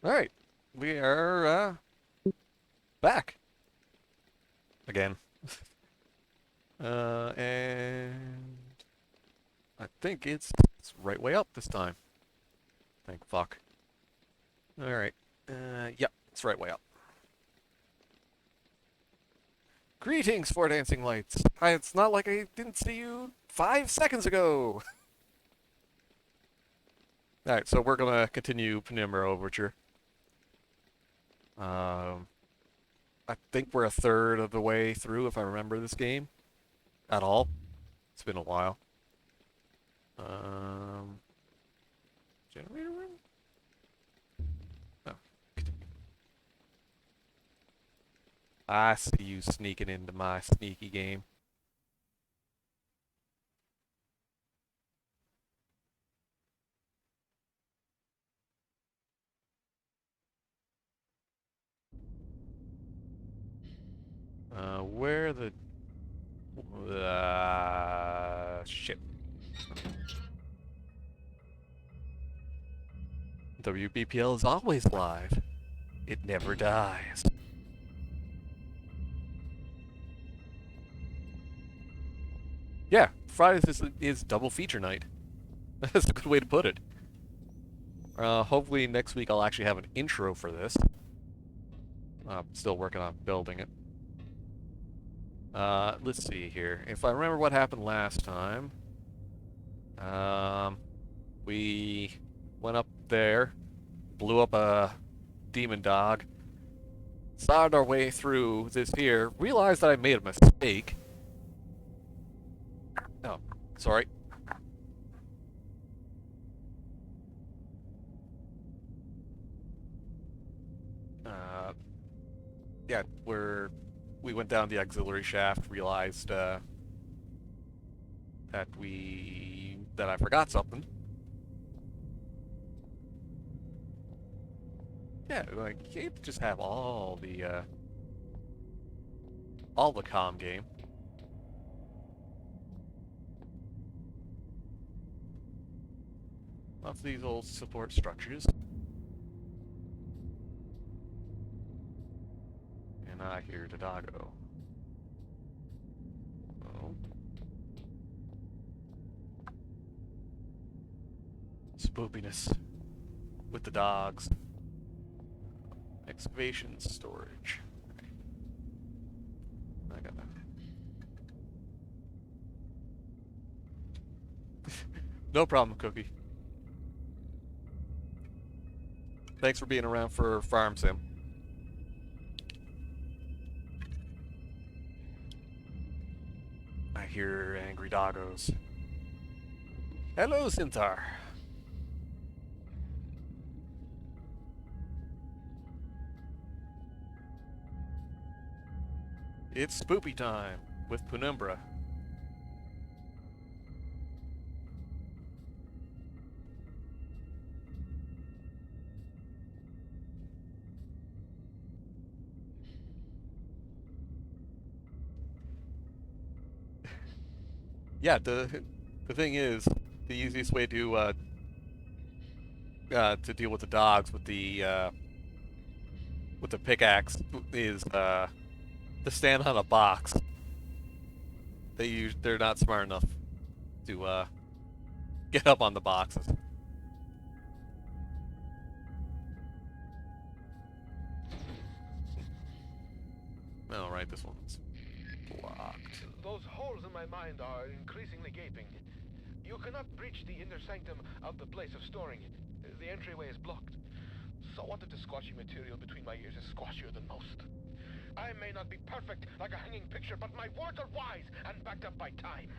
Alright, we are back again. And I think it's right way up this time. Thank fuck. Alright, yep, it's right way up. Greetings, Four Dancing Lights. Hi, it's not like I didn't see you 5 seconds ago. Alright, so we're gonna continue Penumbra Overture. Um, I think we're a third of the way through, if I remember this game at all. It's been a while. Um, Generator room? Oh, I see you sneaking into my sneaky game. Where the... shit. WBPL is always live. It never dies. Yeah, Fridays is double feature night. That's a good way to put it. Hopefully next week I'll actually have an intro for this. I'm still working on building it. Let's see here. If I remember what happened last time, we went up there, blew up a demon dog, sawed our way through this here, realized that I made a mistake. Oh, sorry. Uh, yeah, we went down the auxiliary shaft, realized that I forgot something. Yeah, like you can't just have all the comm game. Of these old support structures. And I hear the doggo. Oh. Spoopiness with the dogs. Excavation storage. I gotta. No problem, Cookie. Thanks for being around for Farm Sim. I hear angry doggos. Hello, Sintar. It's spoopy time with Penumbra. Yeah, the thing is, the easiest way to deal with the dogs with the pickaxe is to stand on a box. They're not smart enough to get up on the boxes. All right, this one's blocked. Those holes in my mind are increasingly gaping. You cannot breach the inner sanctum of the place of storing. The entryway is blocked. So what if the squashy material between my ears is squashier than most? I may not be perfect like a hanging picture, but my words are wise and backed up by time.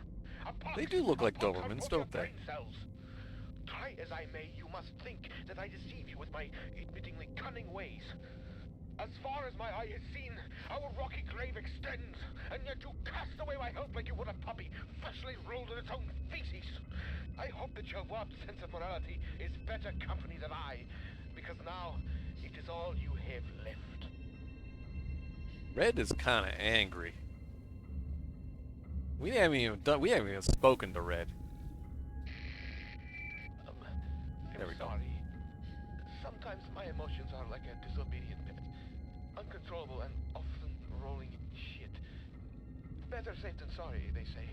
They do look A like pox Dobermans, out your don't they? brain cells. Try as I may, you must think that I deceive you with my admittingly cunning ways. As far as my eye has seen, our rocky grave extends, and yet you cast away my help like you would a puppy freshly rolled in its own feces. I hope that your warped sense of morality is better company than I, because now it is all you have left. Red is kind of angry. We haven't even spoken to Red. I'm There we go. sorry. Sometimes my emotions are like a disobedient pet, uncontrollable and often rolling in shit. Better safe than sorry, they say,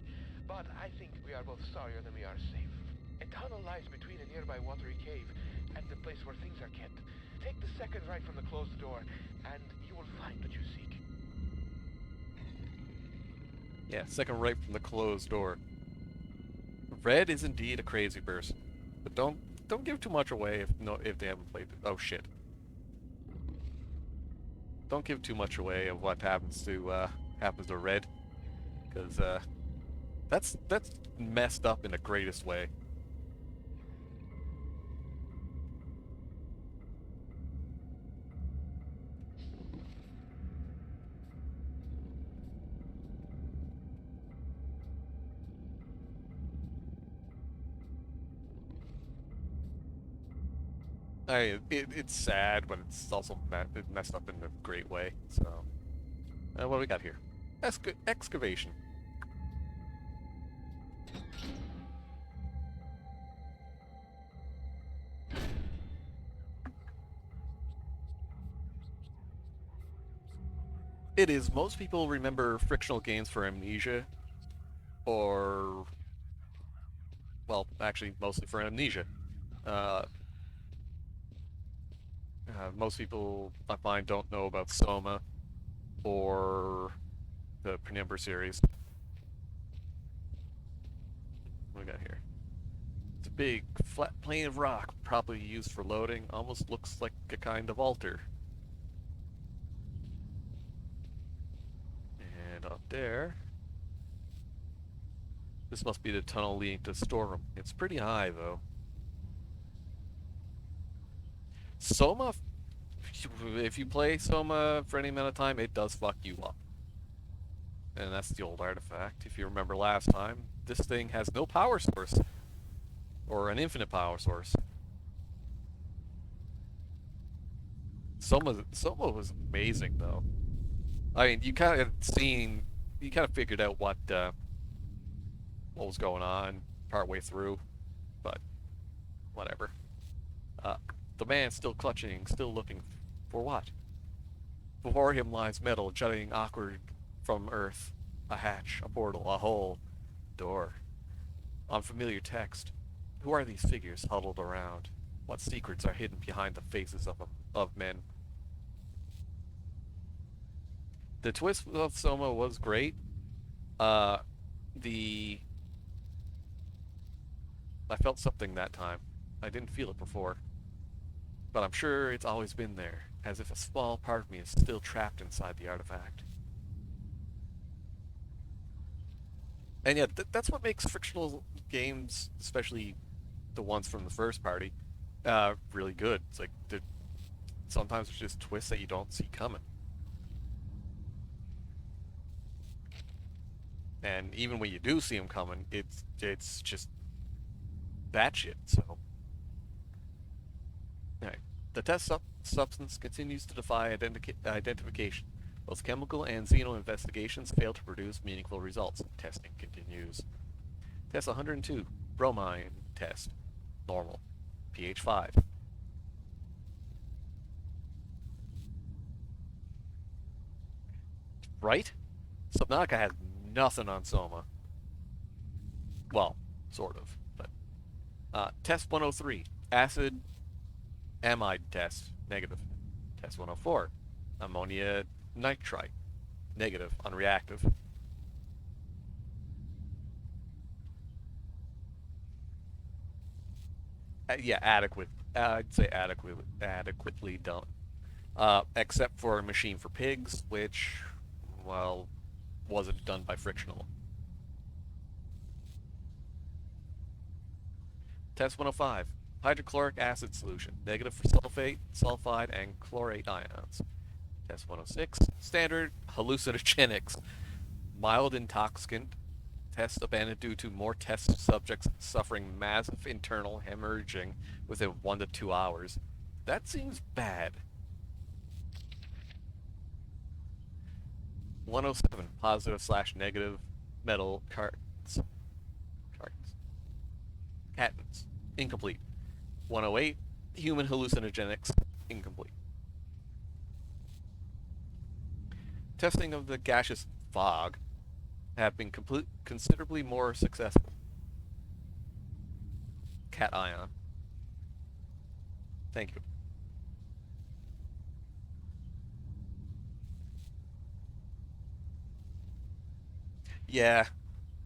but I think we are both sorrier than we are safe. A tunnel lies between a nearby watery cave and the place where things are kept. Take the second right from the closed door, and you will find what you seek. Yeah, second right from the closed door. Red is indeed a crazy person, but don't give too much away if they haven't played it. Oh shit! Don't give too much away of what happens to Red, because that's messed up in the greatest way. It's sad, but it's also messed up in a great way. So, what do we got here? Excavation. It is. Most people remember frictional games for Amnesia, or, well, actually, mostly for Amnesia. Uh, most people, I find, don't know about Soma or the Penumbra series. What do we got here? It's a big, flat plane of rock, probably used for loading. Almost looks like a kind of altar. And up there, this must be the tunnel leading to the storeroom. It's pretty high, though. Soma, if you play Soma for any amount of time, it does fuck you up. And that's the old artifact. If you remember last time, this thing has no power source. Or an infinite power source. Soma was amazing, though. I mean, you kind of figured out what was going on partway through, but whatever. Uh, the man still clutching, still looking for what? Before him lies metal jutting awkward from earth, a hatch, a portal, a hole, door. Unfamiliar text. Who are these figures huddled around? What secrets are hidden behind the faces of men? The twist of Soma was great. The I felt something that time. I didn't feel it before. But I'm sure it's always been there, as if a small part of me is still trapped inside the artifact. And yeah, that's what makes fictional games, especially the ones from the first party, really good. It's like sometimes there's just twists that you don't see coming. And even when you do see them coming, it's just batshit. So, right. The test substance continues to defy identification. Both chemical and xeno investigations fail to produce meaningful results. Testing continues. Test 102. Bromine test. Normal. pH 5. Right? Subnautica has nothing on Soma. Well, sort of. But test 103. Acid amide test. Negative. Test 104. Ammonia nitrite. Negative. Unreactive. Yeah, adequate. I'd say adequately done. Except for Machine for Pigs, which, well, wasn't done by Frictional. Test 105. Hydrochloric acid solution. Negative for sulfate, sulfide, and chlorate ions. Test 106. Standard hallucinogenics. Mild intoxicant. Test abandoned due to more test subjects suffering massive internal hemorrhaging within 1 to 2 hours. That seems bad. 107. Positive/negative metal cartons. Cartons. Incomplete. 108. Human hallucinogenics incomplete. Testing of the gaseous fog have been considerably more successful. Cat ion. Thank you. Yeah,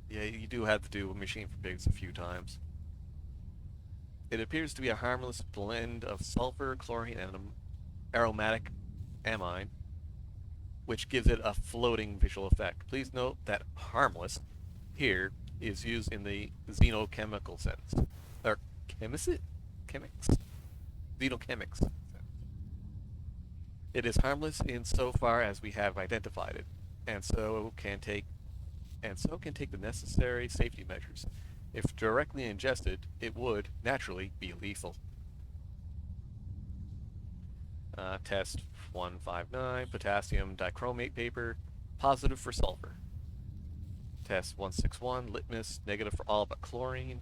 yeah, you do have to do a machine for pigs a few times. It appears to be a harmless blend of sulfur, chlorine, and an aromatic amine, which gives it a floating visual effect. Please note that harmless here is used in the xenochemical sense. Or chemics? Chemics? Xenochemics sense. It is harmless insofar as we have identified it, and so can take the necessary safety measures. If directly ingested, it would, naturally, be lethal. Test 159, potassium dichromate paper, positive for sulfur. Test 161, litmus, negative for all but chlorine.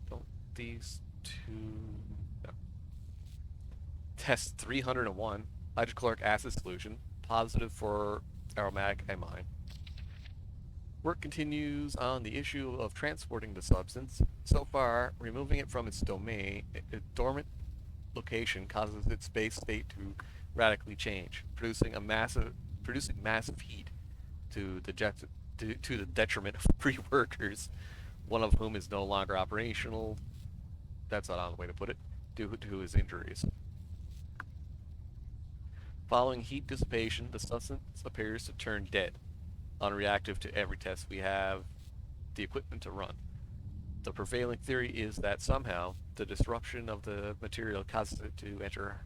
Don't these two... No. Test 301, hydrochloric acid solution, positive for aromatic amine. Work continues on the issue of transporting the substance. So far, removing it from its dormant location causes its base state to radically change, producing massive heat to the detriment of 3 workers, one of whom is no longer operational. That's not the way to put it, due to his injuries. Following heat dissipation, the substance appears to turn dead, unreactive to every test we have the equipment to run. The prevailing theory is that somehow the disruption of the material causes it to enter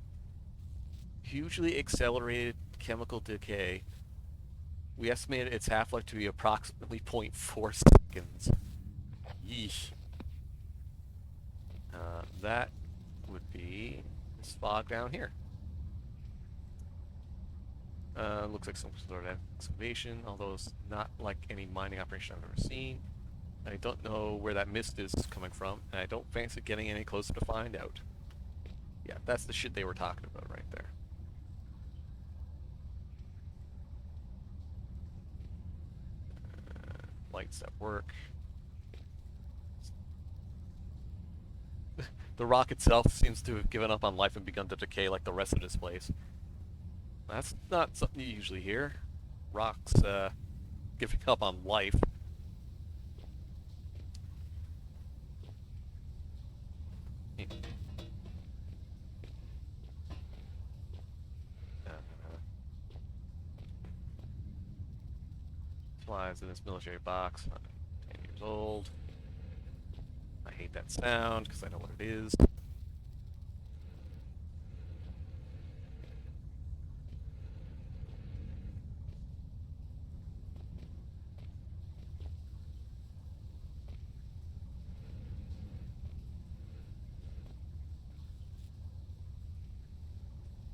hugely accelerated chemical decay. We estimate its half-life to be approximately 0.4 seconds. Yeesh. That would be this fog down here. Looks like some sort of excavation, although it's not like any mining operation I've ever seen. I don't know where that mist is coming from, and I don't fancy getting any closer to find out. Yeah, that's the shit they were talking about right there. Lights that work. The rock itself seems to have given up on life and begun to decay like the rest of this place. That's not something you usually hear. Rocks, giving up on life. Supplies in this military box. I'm 10 years old. I hate that sound because I know what it is.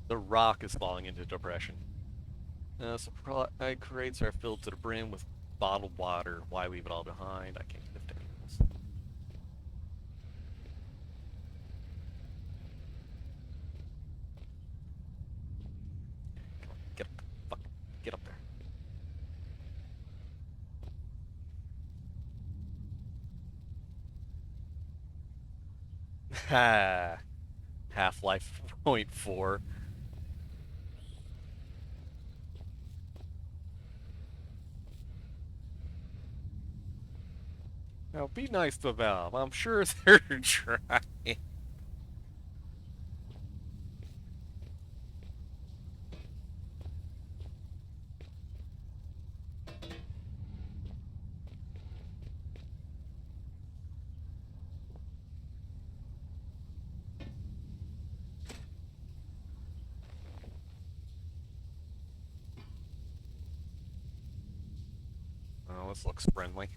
The rock is falling into depression. Supply crates are filled to the brim with bottled water. Why leave it all behind? I can't lift any of this. Come on, get up there. Fuck. Get up there. Ha! Half-Life .4. Now be nice to Valve. I'm sure they're trying. Oh, this looks friendly.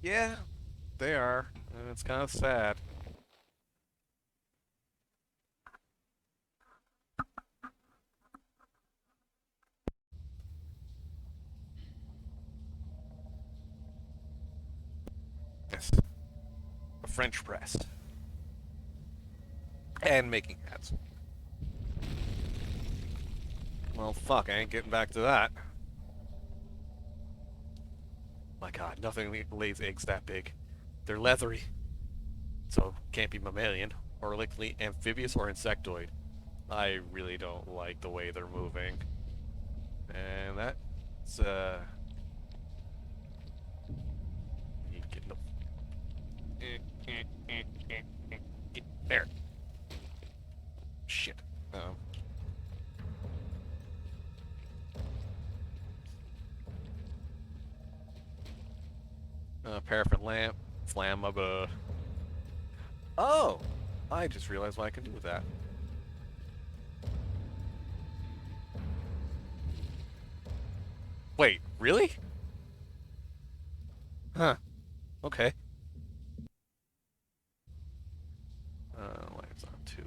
Yeah, they are. And it's kind of sad. French press. And making hats. Well, fuck, I ain't getting back to that. My god, nothing lays eggs that big. They're leathery. So, can't be mammalian, or likely amphibious or insectoid. I really don't like the way they're moving. And that's, you get the... There. Shit. Paraffin lamp. Flammable. Oh! I just realized what I can do with that. Wait, really? Huh. Okay. Lights on too.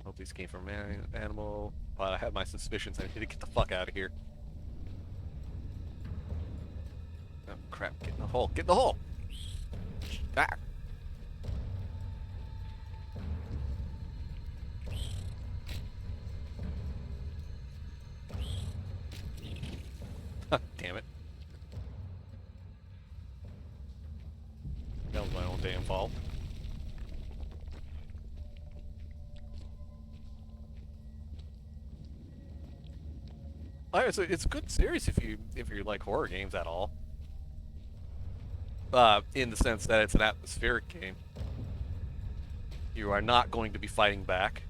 Hope these came from an animal. But I had my suspicions. I need to get the fuck out of here. Oh crap! Get in the hole! Get in the hole! Ah! Damn it! That was my own damn fault. So it's a good series if you like horror games at all. In the sense that it's an atmospheric game. You are not going to be fighting back.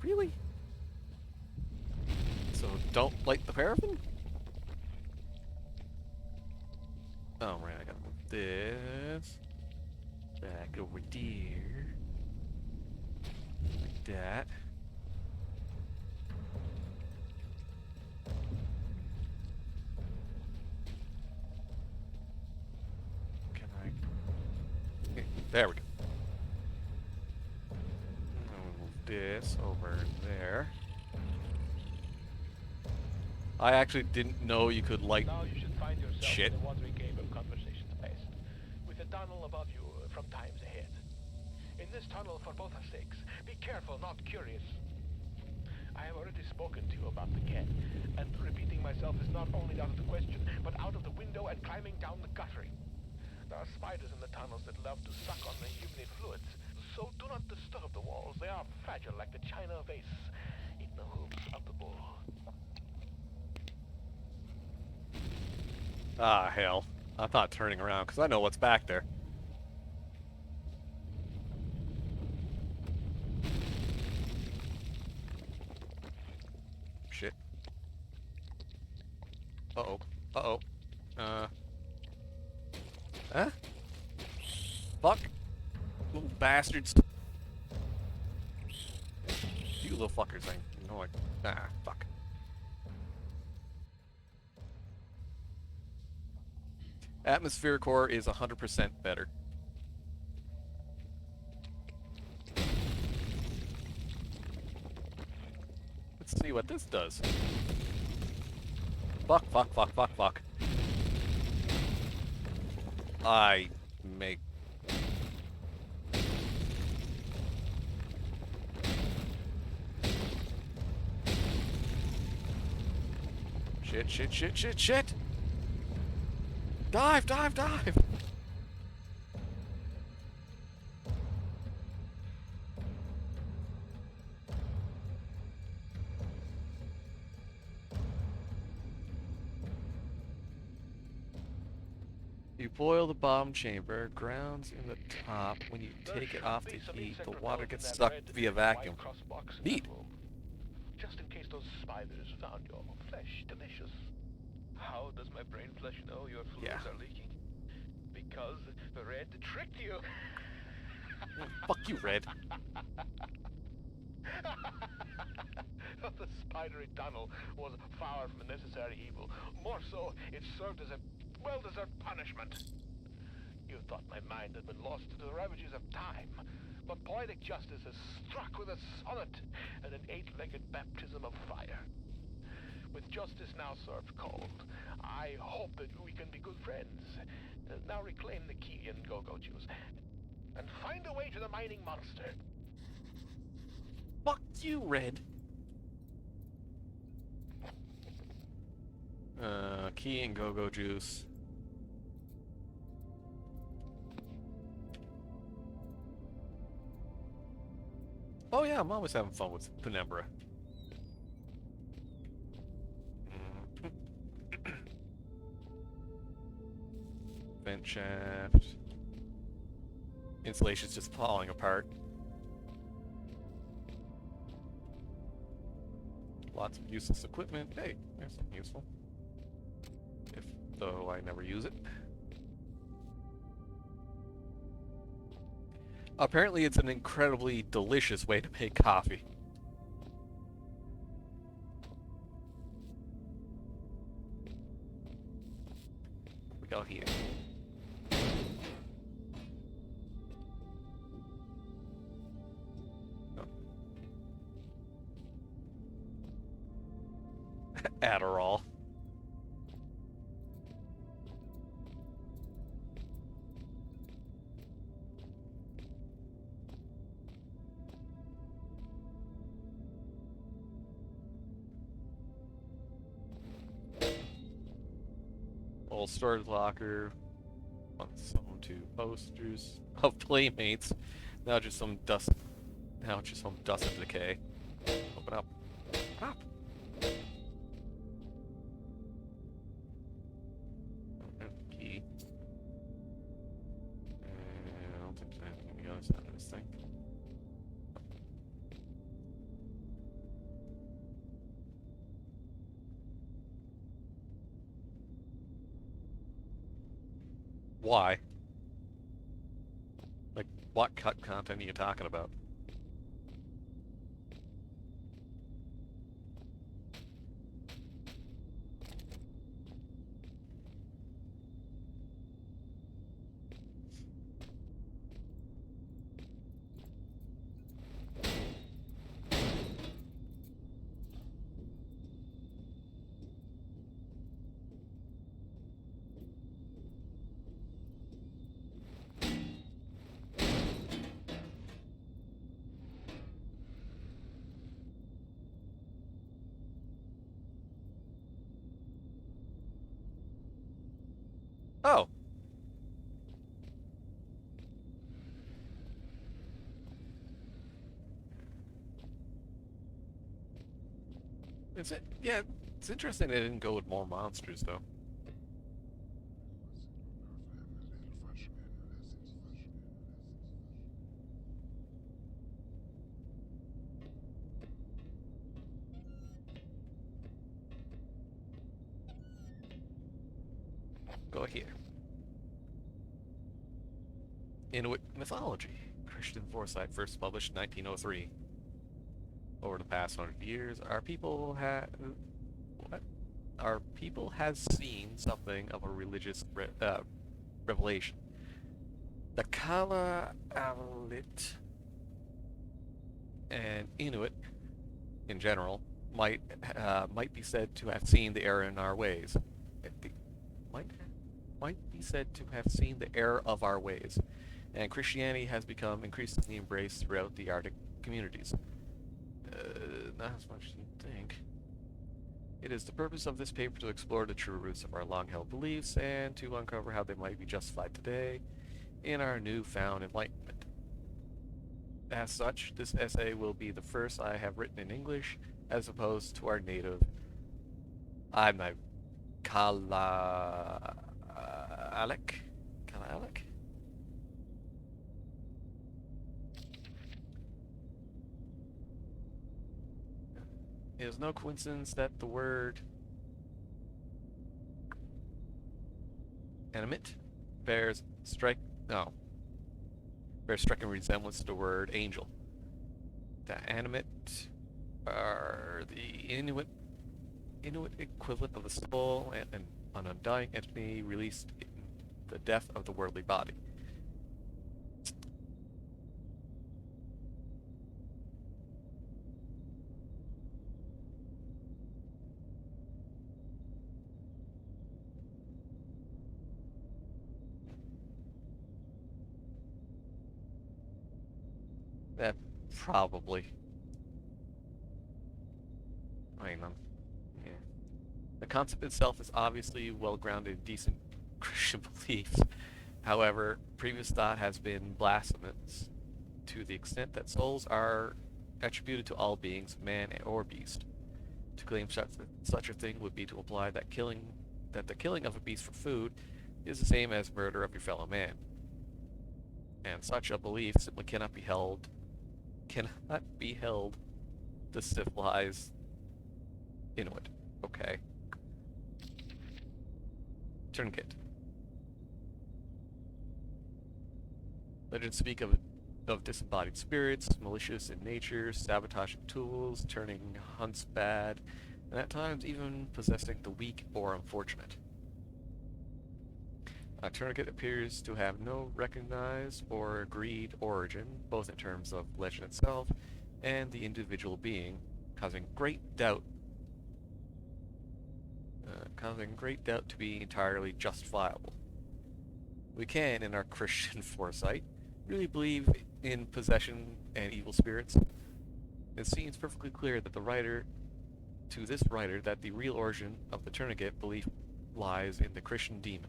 Really? So don't light the paraffin? Oh right, I gotta move this back over there. Like that. Can I? Okay, there we go. Move this over there. I actually didn't know you could light Now you should find yourself shit. in a watery game of conversation space, with a tunnel above you from times ahead. In this tunnel, for both our sakes, be careful, not curious. I have already spoken to you about the cat, and repeating myself is not only out of the question, but out of the window and climbing down the guttering. There are spiders in the tunnels that love to suck on the humid fluids, so do not disturb the walls. They are fragile like the china vase in the hooves of the bull. Ah, hell. I'm not turning around because I know what's back there. Shit. Uh-oh. Uh-oh. Huh? Fuck. Little bastards. You little fuckers ain't. You know, like, ah, fuck. Atmospheric core is 100% better. Let's see what this does. Fuck, fuck, fuck, fuck, fuck. I make... Shit, shit, shit, shit, shit! Dive, dive, dive! You boil the bottom chamber, grounds in the top. When you take it off to heat, the water gets sucked via vacuum. Neat. Just in case those spiders found your flesh delicious. How does my brain flesh know your fluids are leaking? Because the red tricked you. Fuck you, Red. The spidery tunnel was far from a necessary evil. More so, it served as a well-deserved punishment. You thought my mind had been lost to the ravages of time, but poetic justice has struck with a sonnet and an eight-legged baptism of fire. With justice now served cold, I hope that we can be good friends. Now reclaim the key and go-go juice, and find a way to the mining monster. Fuck you, Red. Key and go-go juice. Oh yeah, I'm always having fun with Penumbra. Vent shaft. Insulation's just falling apart. Lots of useless equipment. Hey, there's something useful. Though I never use it. Apparently it's an incredibly delicious way to make coffee. We go here. Oh. Adderall. Old storage locker. Some two posters of playmates. Now just some dust. Now just some dust and decay. Open up. Pop. Key. I don't think there's anything on the other side of this thing. Why? Like, what cut content are you talking about? Oh. Yeah, it's interesting they didn't go with more monsters, though. Go here. Inuit mythology. Christian Forsyth first published in 1903. Over the past 100 years, our people has seen something of a religious revelation. The Kala Alit and Inuit, in general, might be said to have seen the error in our ways. Might be said to have seen the error of our ways, and Christianity has become increasingly embraced throughout the Arctic communities. Not as much as you'd think. It is the purpose of this paper to explore the true roots of our long-held beliefs and to uncover how they might be justified today in our newfound enlightenment. As such, this essay will be the first I have written in English, as opposed to our native. I'm not Kala Alec. It is no coincidence that the word animate bears striking resemblance to the word angel. The animate are the Inuit equivalent of the soul and an undying entity released the death of the worldly body. That probably. I mean, yeah. The concept itself is obviously well grounded in decent Christian beliefs. However, previous thought has been blasphemous to the extent that souls are attributed to all beings, man or beast. To claim such a thing would be to imply that the killing of a beast for food is the same as murder of your fellow man. And such a belief simply cannot be held to civilize Inuit. Okay. Tourniquet. Legends speak of disembodied spirits, malicious in nature, sabotaging tools, turning hunts bad, and at times even possessing the weak or unfortunate. A tourniquet appears to have no recognized or agreed origin, both in terms of legend itself and the individual being, causing great doubt to be entirely justifiable. We can, in our Christian foresight, really believe in possession and evil spirits. It seems perfectly clear that this writer, that the real origin of the tourniquet belief lies in the Christian demon.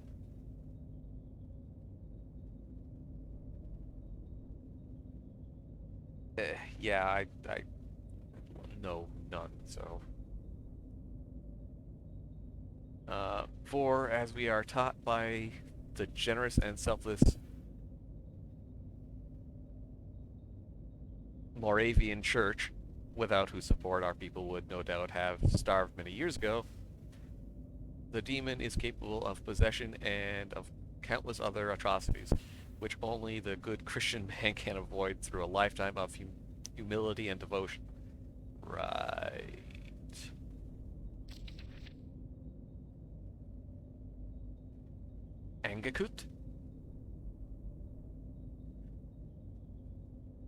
Yeah, I know none, so. For as we are taught by the generous and selfless Moravian Church, without whose support our people would no doubt have starved many years ago, the demon is capable of possession and of countless other atrocities, which only the good Christian man can avoid through a lifetime of humility and devotion. Right. Angakut?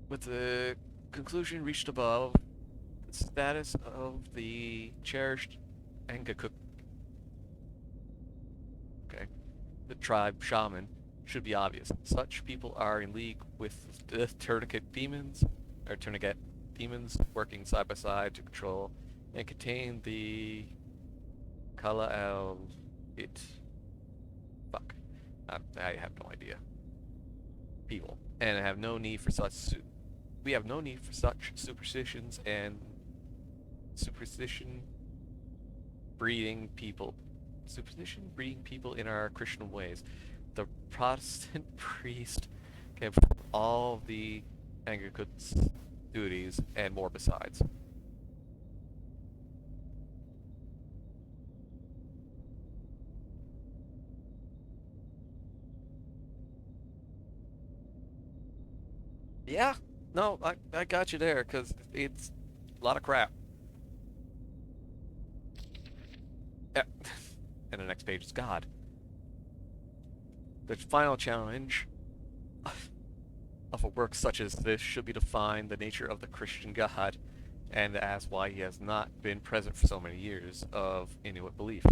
With the conclusion reached above, the status of the cherished Angakut, the tribe shaman, should be obvious. Such people are in league with the tourniquet demons, working side by side to control and contain the Kala al It. Fuck. I have no idea. People. And have no need for we have no need for such superstitions and superstition breeding people in our Christian ways. The Protestant priest can perform all the Anglicans' duties and more besides. Yeah, no, I got you there, because it's a lot of crap. Yeah. And the next page is God. The final challenge of a work such as this should be to find the nature of the Christian God, and to ask why he has not been present for so many years of Inuit belief.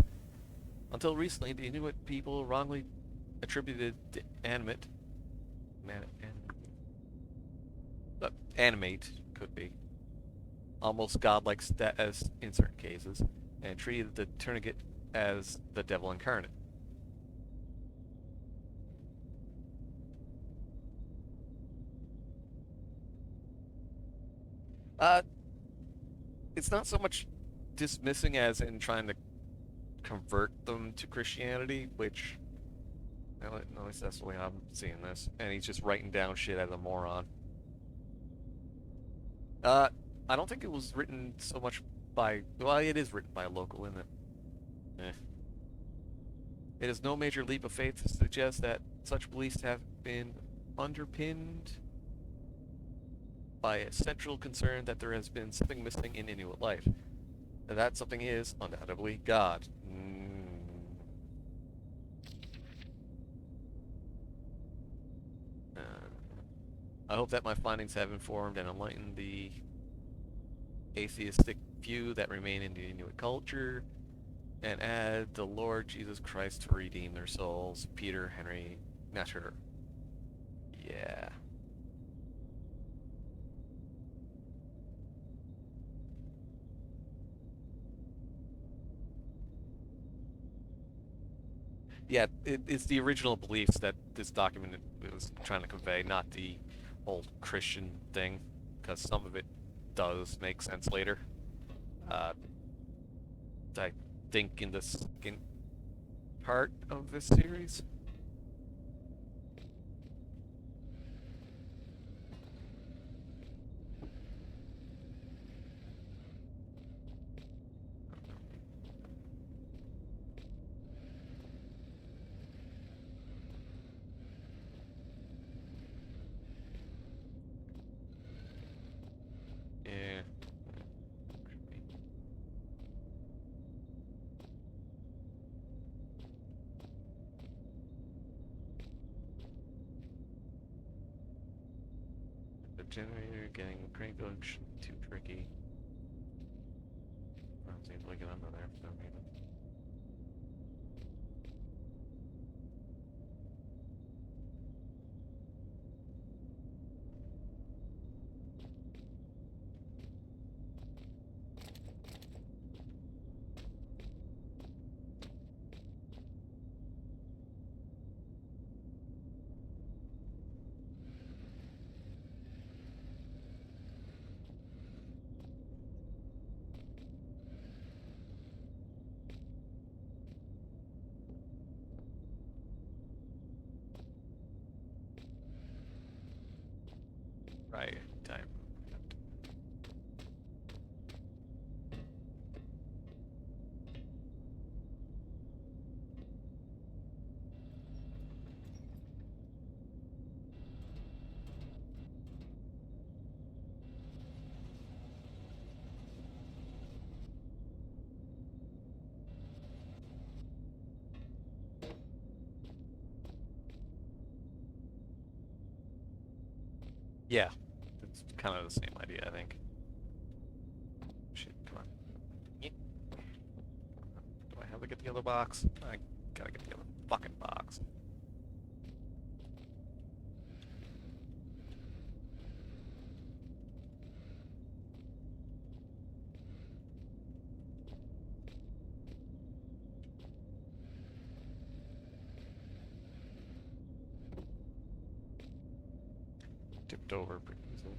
Until recently, the Inuit people wrongly attributed the animate could be almost godlike status in certain cases, and treated the tourniquet as the devil incarnate. Uh, it's not so much dismissing as in trying to convert them to Christianity, which, at least that's the way I'm seeing this, and he's just writing down shit as a moron. I don't think it was written so much by, well, it is written by a local, isn't it? Eh. It is no major leap of faith to suggest that such beliefs have been underpinned by a central concern that there has been something missing in Inuit life. And that something is, undoubtedly, God. I hope that my findings have informed and enlightened the atheistic few that remain in the Inuit culture, and add the Lord Jesus Christ to redeem their souls. Peter Henry Nasher. Yeah. Yeah, it's the original beliefs that this document was trying to convey, not the old Christian thing, because some of it does make sense later. Uh, I think in the second part of this series. Yeah. The generator getting crank function too tricky. I don't seem to get under there for some reason. Right, time. Yeah, it's kind of the same idea, I think. Shit, come on. Yeah. Do I have to get the other box? I gotta get the other fucking box. Tipped over pretty easily.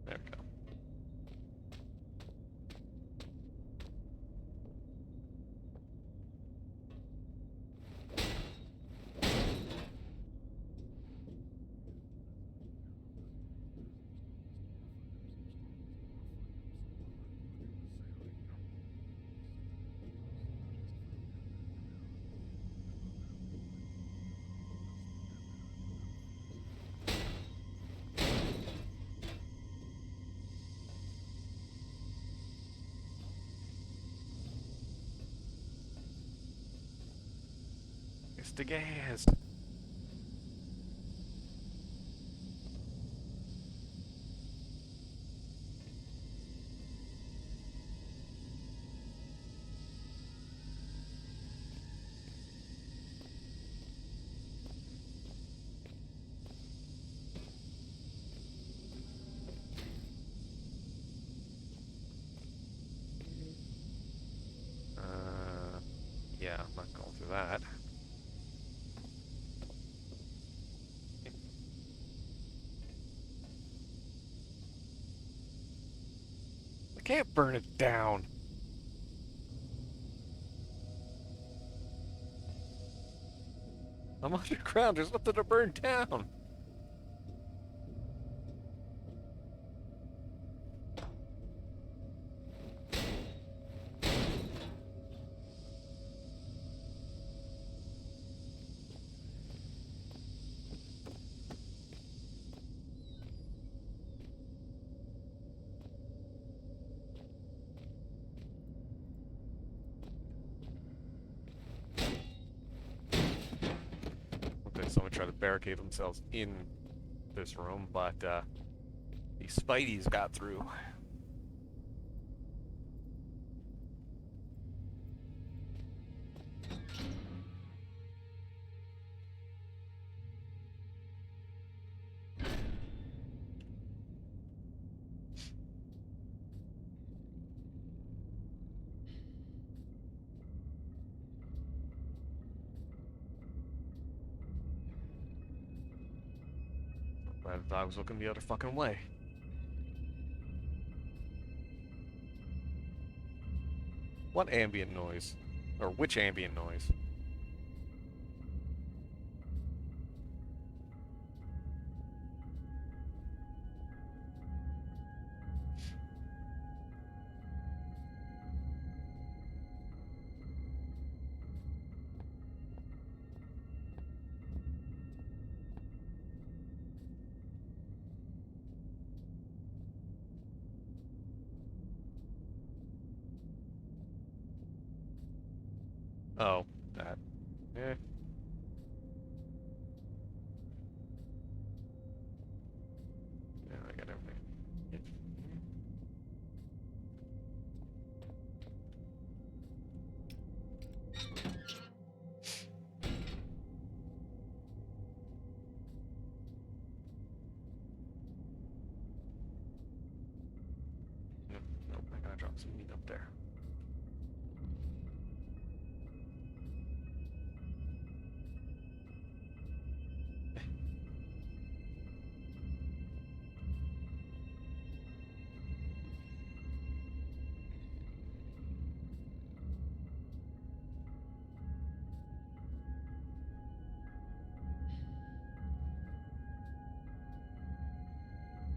There we go. It's the gas. Yeah, I'm not going through that. I can't burn it down. I'm underground. There's nothing to burn down. someone tried to barricade themselves in this room, but the Spideys got through. Glad the dog was looking the other fucking way. What ambient noise? Or which ambient noise? Oh, that. Eh. Yeah, I got everything. Yeah. Nope, nope, I gotta drop some meat up there.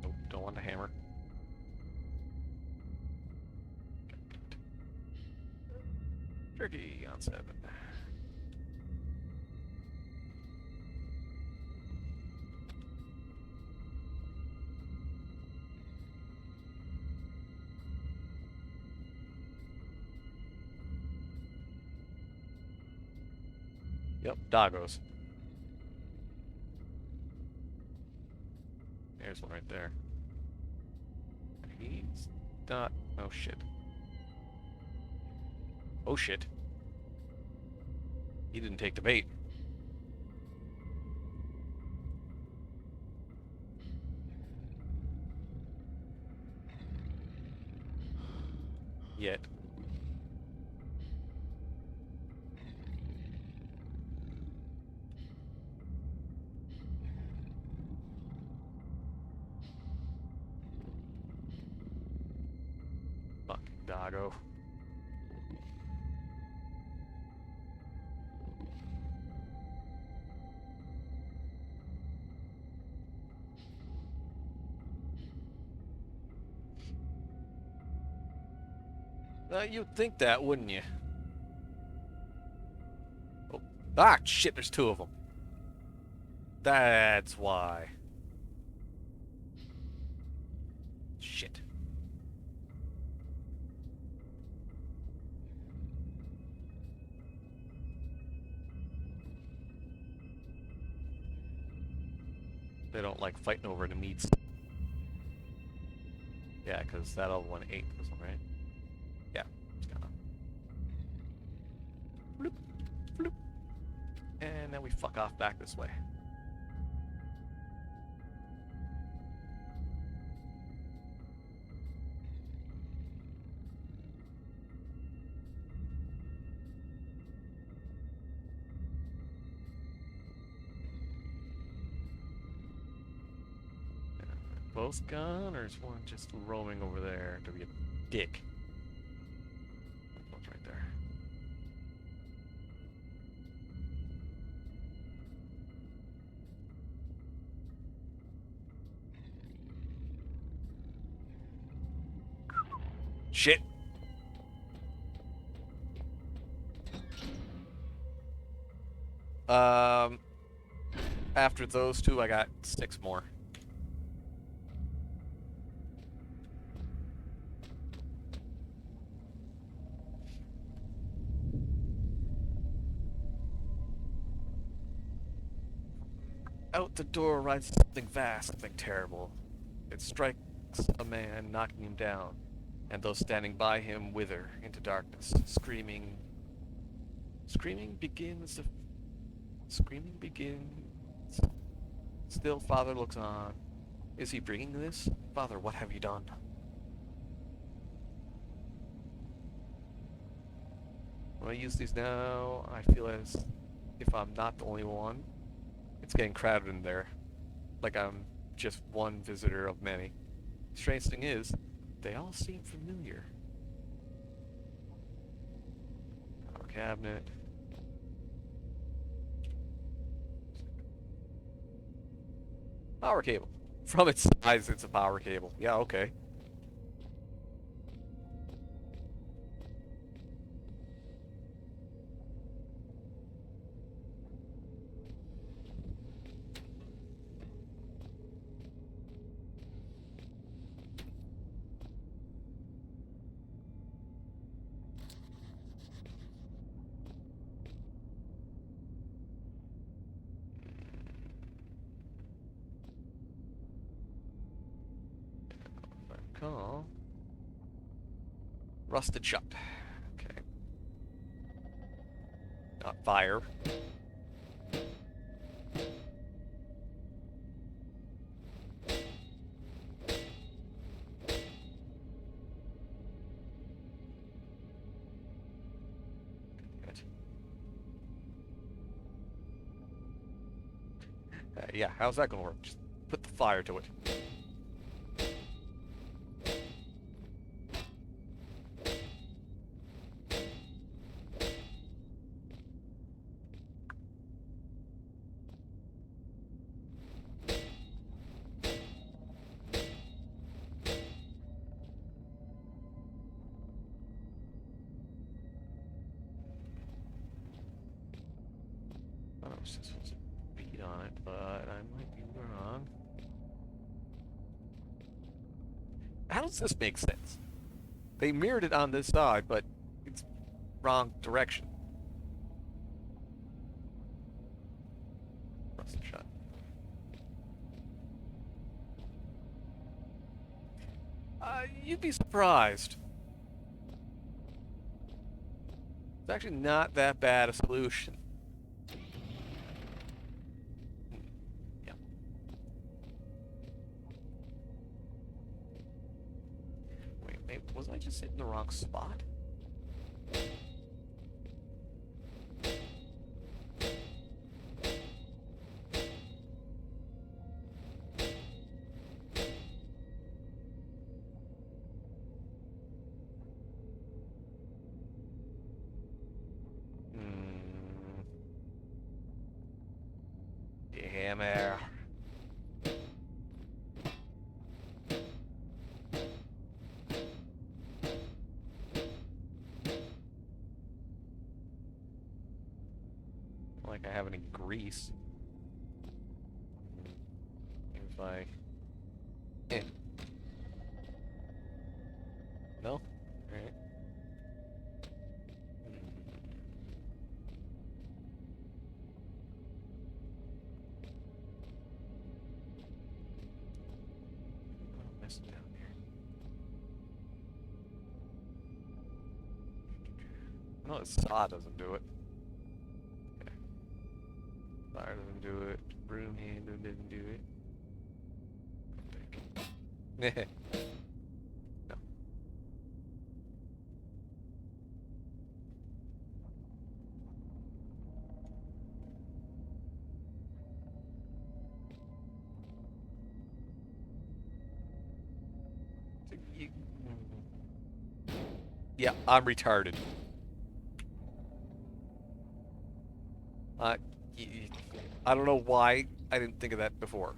Nope, don't want the hammer. Turkey on 7. Yep, doggos. There's one right there. He's not. Oh shit. Oh shit. He didn't take the bait. Yet. Fucking doggo. You'd think that, wouldn't you? Oh. Ah, shit, there's 2 of them. That's why. Shit. They don't like fighting over the meats. Yeah, because that other one ate this one, right? Yeah, it's gonna. Bloop, bloop. And then we fuck off back this way. Both gone, or is one just roaming over there to be a dick? One's right there. Shit! After those 2, I got 6 more. Out the door rides something vast, something terrible. It strikes a man, knocking him down, and those standing by him wither into darkness, screaming. Screaming begins. Screaming begins. Still, Father looks on. Is he bringing this? Father, what have you done? When I use these now, I feel as if I'm not the only one. It's getting crowded in there. Like I'm just one visitor of many. Strange thing is, they all seem familiar. Power cabinet. Power cable. From its size, it's a power cable. Yeah, okay. Call. Rusted shut. Okay. Not fire. Good. Yeah, how's that gonna work? Just put the fire to it. I don't know if this was a beat on it, but I might be wrong. How does this make sense? They mirrored it on this side, but it's wrong direction. Rusted shut. You'd be surprised. It's actually not that bad a solution. Yeah. Wait, was I just hitting the wrong spot? Damn it. Like I have any grease. If I... Eh. No? Alright. Down here. No, the saw doesn't do it. Okay. Fire doesn't do it. Broom handle doesn't do it. No. Yeah, I'm retarded. I don't know why I didn't think of that before.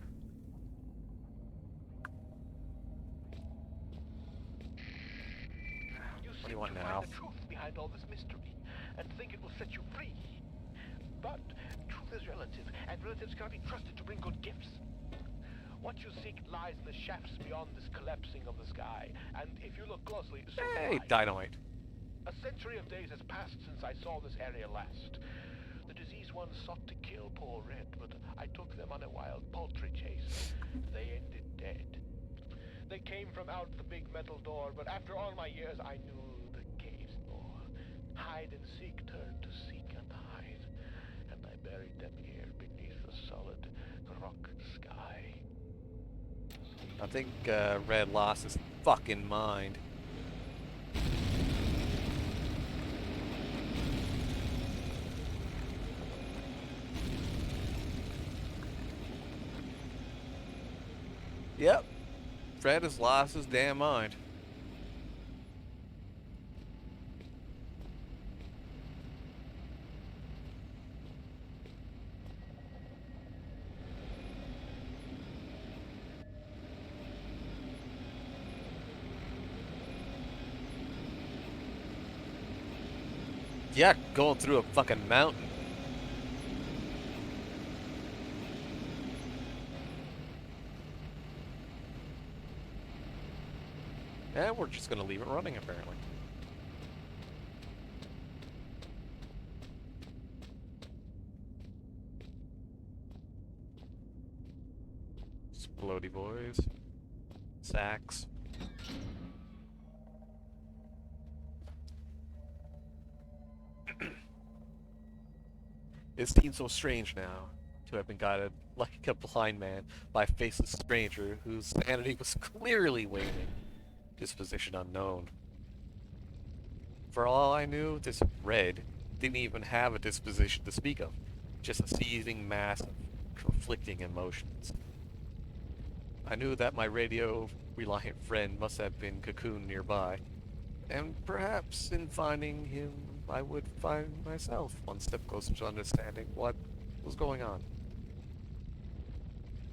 What do you want now? Find the truth behind all this mystery, and think it will set you free. But truth is relative, and relatives cannot be trusted to bring good gifts. What you seek lies in the shafts beyond this collapsing of the sky, and if you look closely, so Hey, do I. dynamite. A century of days has passed since I saw this area last. The The diseased ones sought to kill poor Red, but I took them on a wild poultry chase. They ended dead. They came from out the big metal door, but after all my years, I knew the caves more. Hide and seek turned to seek and hide, and I buried them here beneath the solid rock sky. I think Red lost his fucking mind. Yep. Fred has lost his damn mind. Yeah, going through a fucking mountain. And we're just gonna leave it running, apparently. Explodey boys. Sax. It seems so strange now to have been guided like a blind man by a faceless stranger whose sanity was clearly waning, disposition unknown. For all I knew, this Red didn't even have a disposition to speak of, just a seething mass of conflicting emotions. I knew that my radio-reliant friend must have been cocooned nearby, and perhaps in finding him, I would find myself one step closer to understanding what was going on.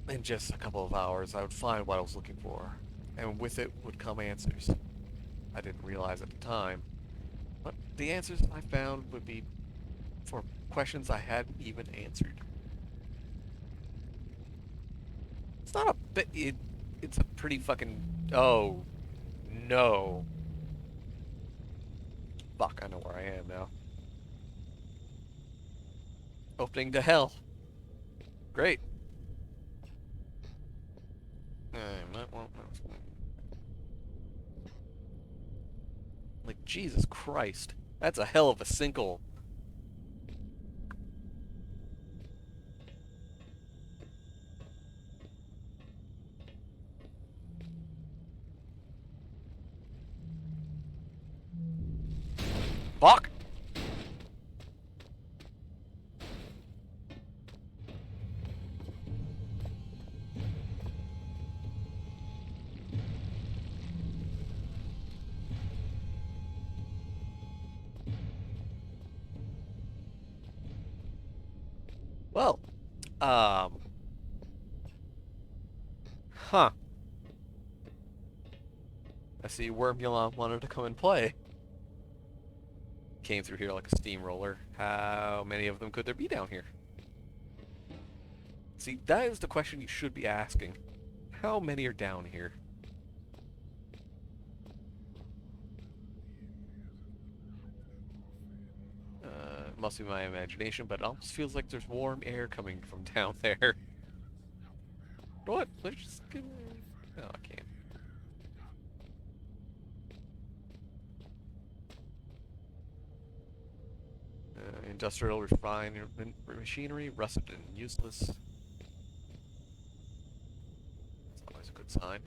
In just a couple of hours, I would find what I was looking for, and with it would come answers. I didn't realize at the time, but the answers I found would be for questions I hadn't even answered. It's not a bit. It's a pretty fucking. Oh, no. Fuck, I know where I am now. Opening to hell. Great. Like, Jesus Christ. That's a hell of a sinkhole. Fuck! Well, huh. I see Wormulon wanted to come and play. Came through here like a steamroller. How many of them could there be down here? See, that is the question you should be asking. How many are down here? It must be my imagination, but it almost feels like there's warm air coming from down there. What? Let's just get... Oh, I can't. Industrial refined machinery, rusted and useless. That's always a good sign.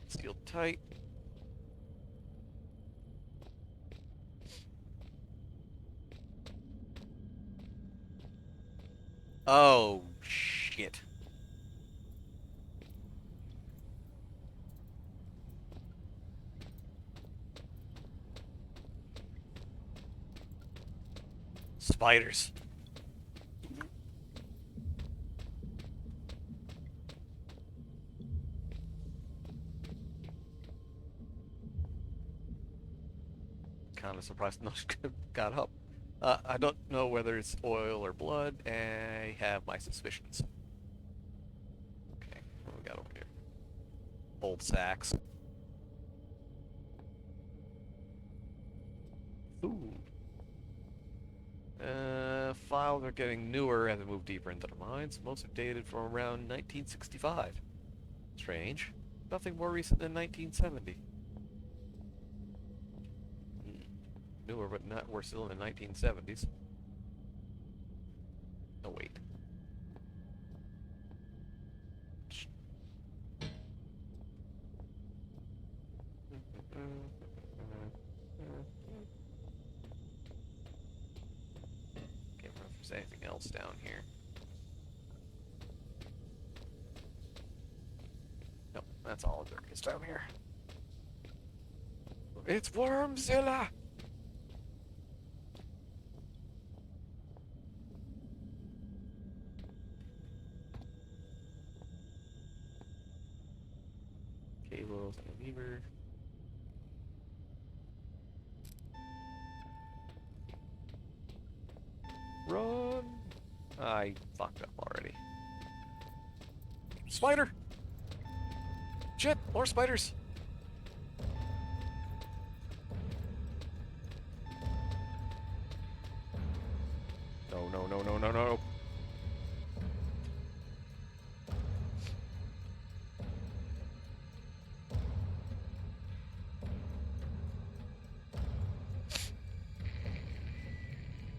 Sealed tight. Oh, shit. Spiders. Kind of surprised no one got up. I don't know whether it's oil or blood, and I have my suspicions. Okay, what do we got over here? Old sacks. files are getting newer as they move deeper into the mines. Most are dated from around 1965. Strange. Nothing more recent than 1970. Newer, but not. We're still in the 1970s. Oh wait. Can't remember if there's anything else down here. Nope, that's all there is down here. It's Wormzilla! Cables and a lever. Run! I fucked up already. Spider! Shit! More spiders! No, no, no, no, no, no.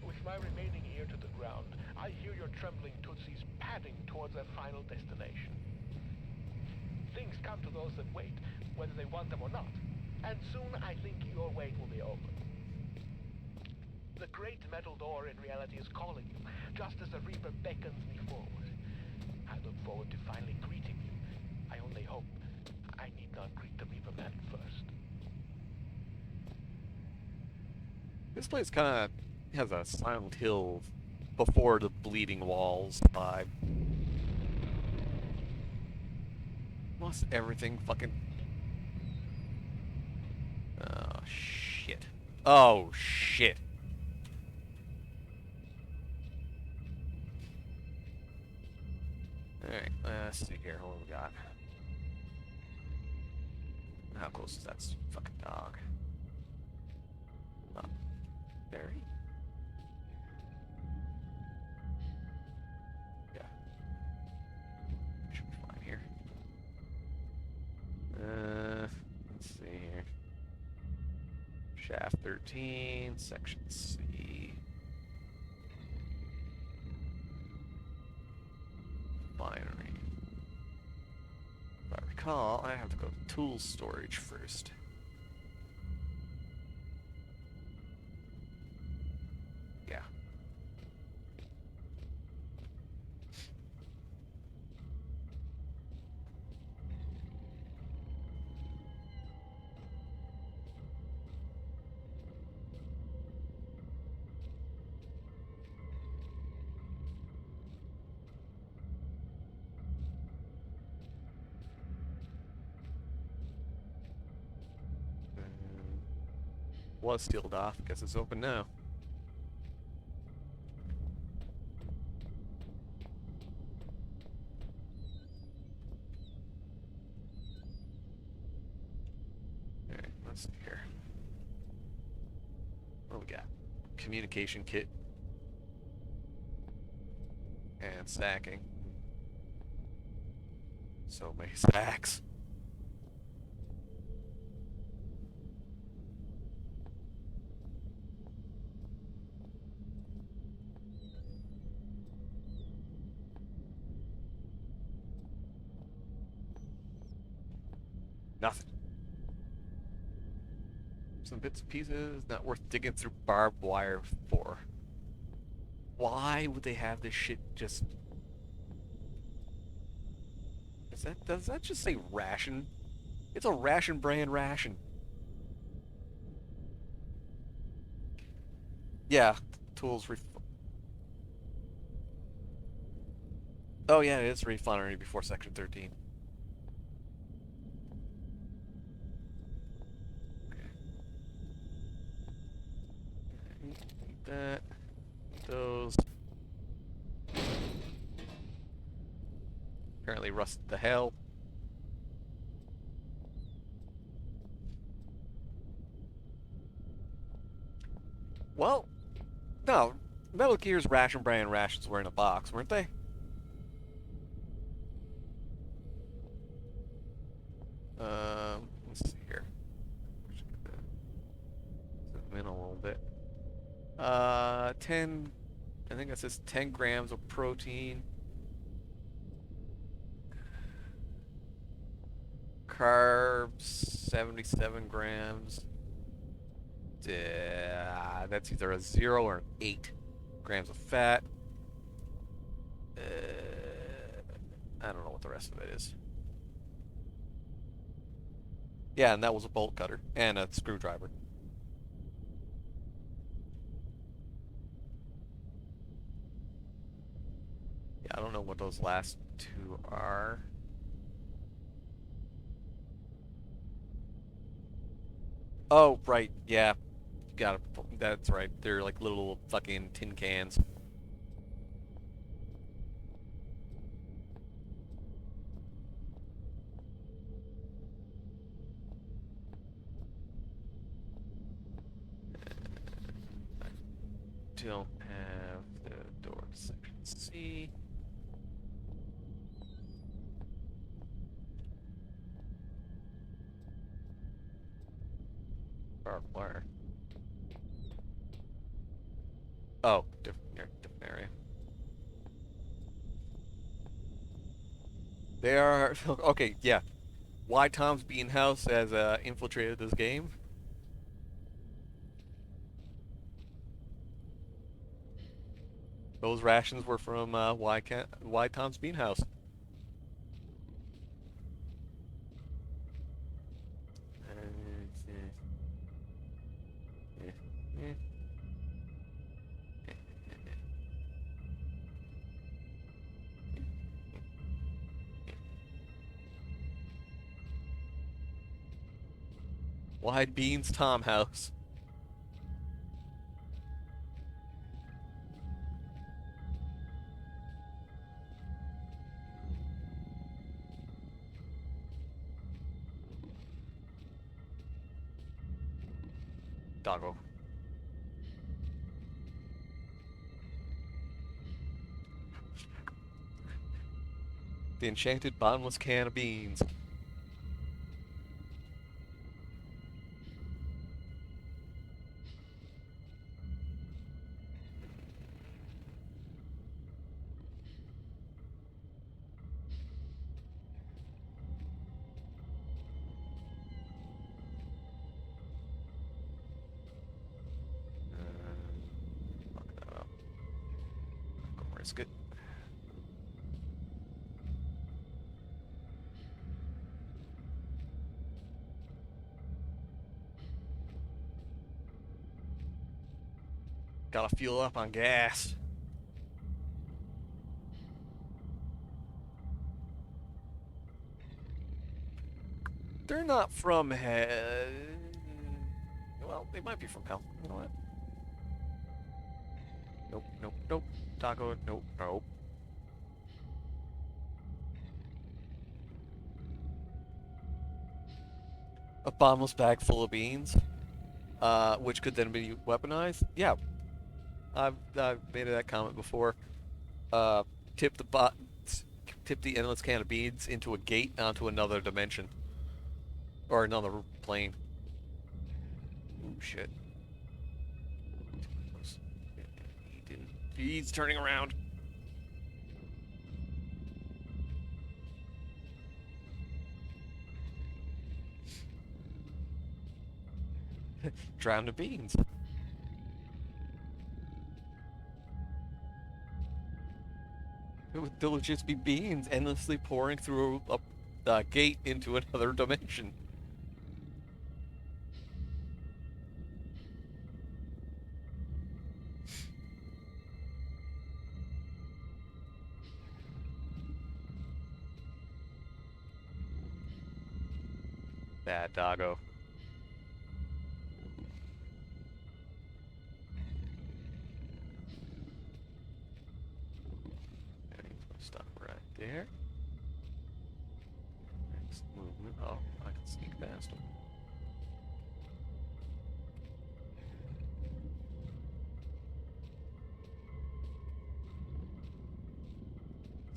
With my remaining ear to the ground, I hear your trembling Tootsies padding towards their final destination. Things come to those that wait, whether they want them or not, and soon I think your wait will be over. The great metal door in reality is calling you, just as the Reaper beckons me forward. I look forward to finally greeting you. I only hope I need not greet the Reaper man first. This place kind of has a Silent Hill before the Bleeding Walls vibe. Must everything fucking... Oh, shit. Oh, shit. Alright, let's see here. What do we got? How close is that fucking dog? Not very. Yeah. Should be fine here. Let's see here. Shaft 13, Section C. Binary. If I recall, I have to go to tool storage first. Yeah. Was sealed off. Guess it's open now. Alright, let's see here. What do we got? Communication kit. And stacking. So many stacks. Nothing. Some bits and pieces not worth digging through barbed wire for. Why would they have this shit just... Does that just say ration? It's a ration brand ration. Yeah, tools Oh yeah, it is refinery before Section 13. That, those. Apparently rusted the hell. Well, no, Metal Gear's ration brand rations were in a box, weren't they? Let's see here. Zoom in a little bit. 10. I think it says 10 grams of protein. Carbs, 77 grams. That's either a 0 or an 8 grams of fat. I don't know what the rest of it is. Yeah, and that was a bolt cutter and a screwdriver. Yeah, I don't know what those last two are. Oh, right, yeah. Got it. That's right. They're like little fucking tin cans. I don't have the door to section C. Barbed wire. Oh, different area. They are okay. Yeah, why Tom's Bean House has infiltrated this game. Those rations were from why Tom's Bean House. Why Beans Tom House? Doggo. The enchanted bottomless can of beans. Fuck that up. Go risk it. Gotta fuel up on gas. They're not from hell. Well, they might be from hell. You know what? Nope, nope, nope. Taco, nope, nope. A bottomless bag full of beans, which could then be weaponized. Yeah, I've made that comment before. Uh, tip the bot, tip the endless can of beans into a gate onto another dimension or another plane. Ooh, shit. He didn't. He's turning around. Drown the beans. There would just be beans endlessly pouring through a gate into another dimension. Bad doggo. Stop right there. Next movement. Oh, I can sneak past him.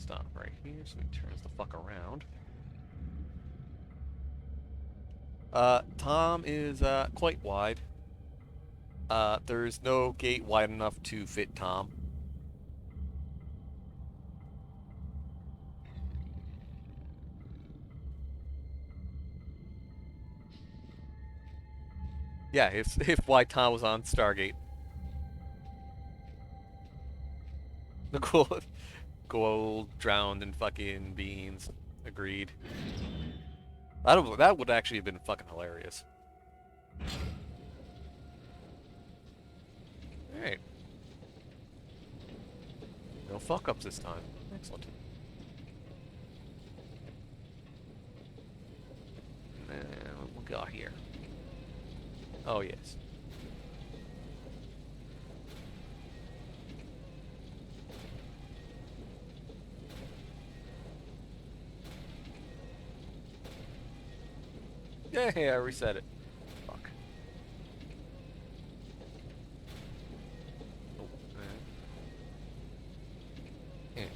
stop right here so he turns the fuck around. Tom is quite wide. There's no gate wide enough to fit Tom. Yeah, if why Tom was on Stargate. The gold drowned in fucking beans. Agreed. That would actually have been fucking hilarious. Alright. No fuck ups this time. Excellent. And what we got here? Oh, yes. Yeah, I reset it. Fuck. Oh, eh.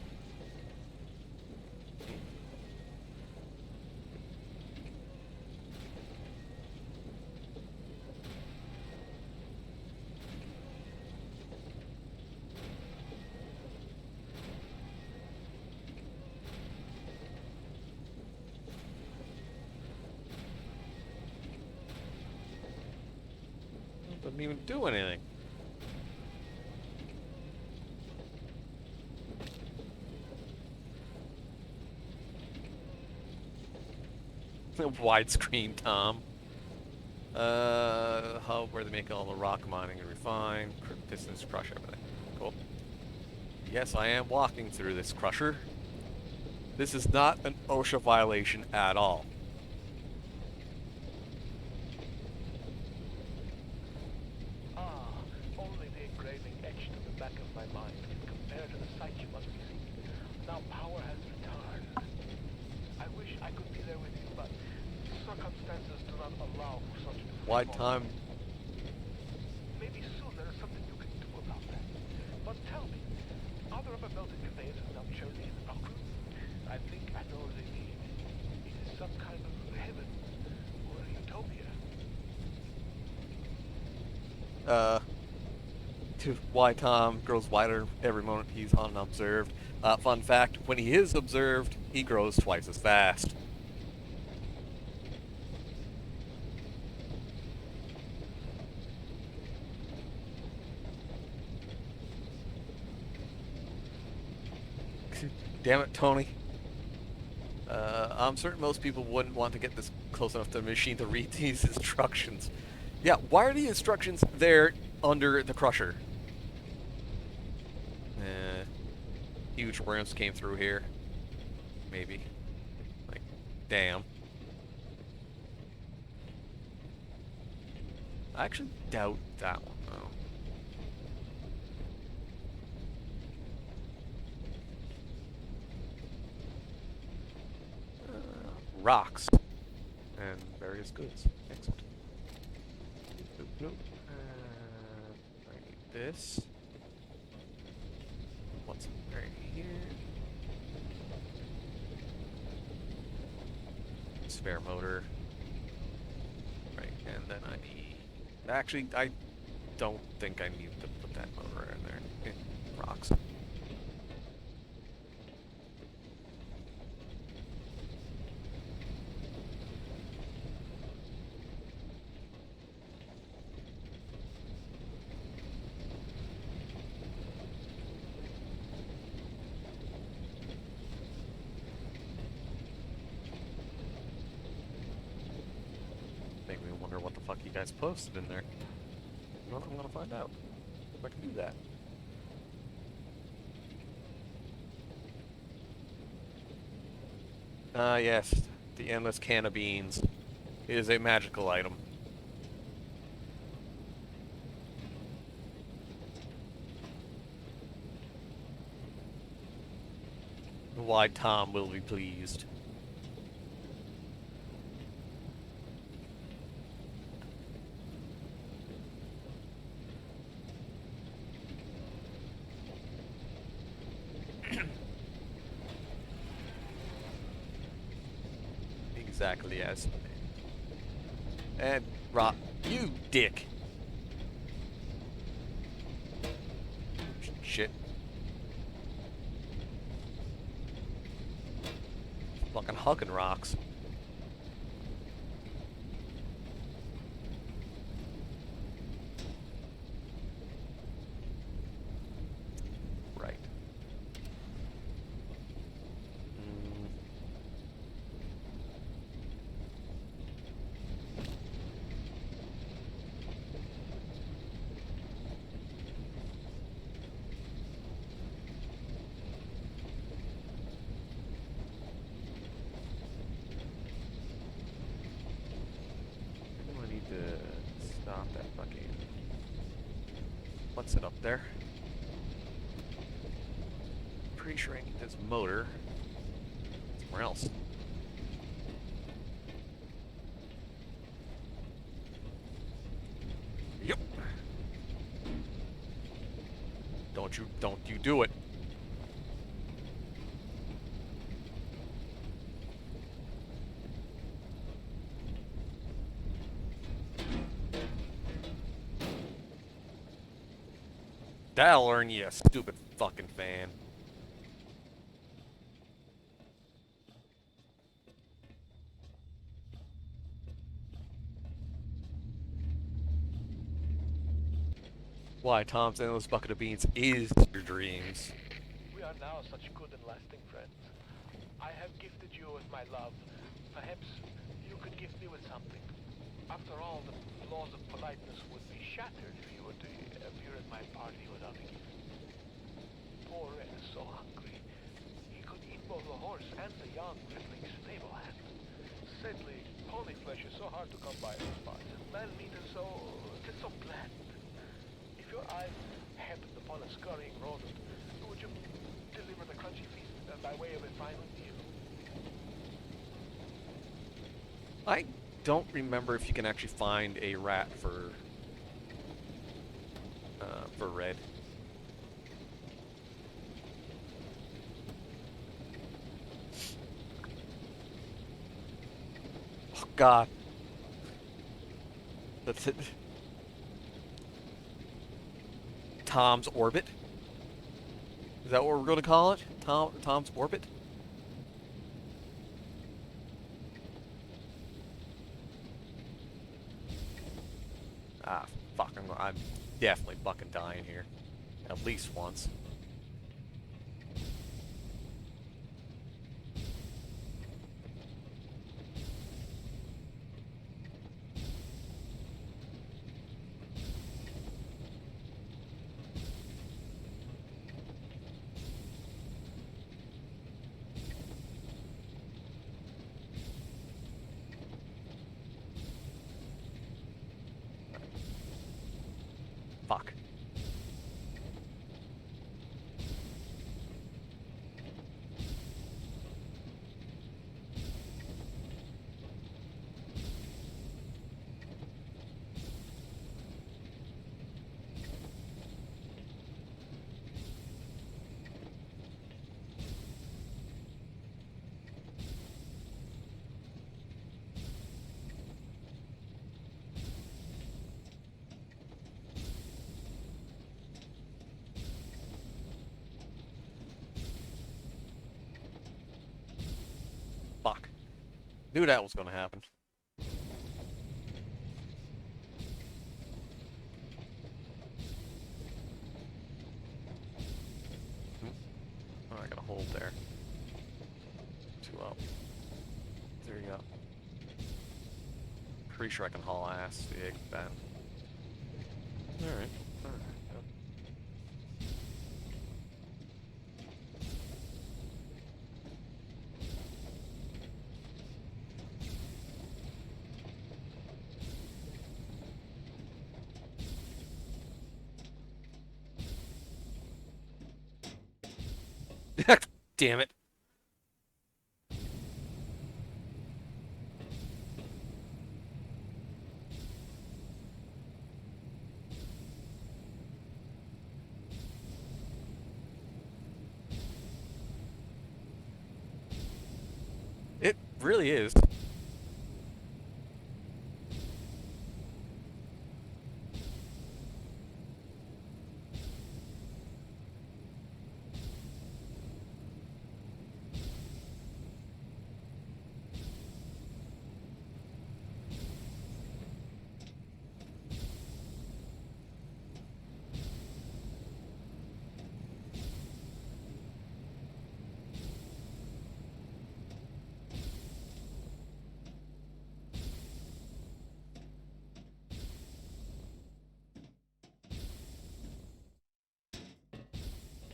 Doesn't even do anything. Widescreen Tom. Hub where they make all the rock mining and refine. Pistons crush everything. Cool. Yes, I am walking through this crusher. This is not an OSHA violation at all. Only the engraving etched in the back of my mind can compare to the sight you must be seeing. Now power has returned. I wish I could be there with you, but circumstances do not allow for such a Wide time. Maybe soon there is something you can do about that. But tell me, are there ever melted conveyors without Journey in the rock room? I think I know what they mean. It is some kind of heaven or a utopia. Why Tom grows wider every moment he's unobserved. Fun fact, when he is observed, he grows twice as fast. Damn it, Tony. I'm certain most people wouldn't want to get this close enough to the machine to read these instructions. Yeah, why are the instructions there under the crusher? Huge worms came through here. Maybe. Like, damn. I actually doubt that one, though. Rocks. And various goods. Excellent. Nope, nope. I need this. What's right here? Spare motor. Right, and then I need... Actually, I don't think I need to put that motor in there. Rocks. Make me wonder what the fuck you guys posted in there. Well, I'm gonna find out if I can do that. Yes, the endless can of beans is a magical item. Why Tom will be pleased. exactly as. And Rock, you dick. Shit. Fucking hugging rocks. Right. I need to stop that fucking. What's it up there? Pretty sure I need this motor somewhere else. Yep. Don't you do it. That'll earn you a stupid fucking fan. Why Tom's endless bucket of beans is your dreams. We are now such good and lasting friends. I have gifted you with my love. Perhaps you could gift me with something. After all, the laws of politeness would be shattered if you were to appear at my party without a gift. Poor Red is so hungry. He could eat both the horse and the young rippling stable hand. Sadly, pony flesh is so hard to come by in these parts, and man meat is so bland. If your eye happened upon a scurrying rodent, would you deliver the crunchy feast by way of a final meal? I don't remember if you can actually find a rat for Red. Oh God. That's it. Tom's orbit. Is that what we're going to call it? Tom's orbit. Ah, fuck! I'm definitely fucking dying here, at least once. Fuck. Fuck. Knew that was gonna happen. Oh, I got a hold there. 2 up. There you go. Pretty sure I can haul ass big that. Alright. Damn it. It really is.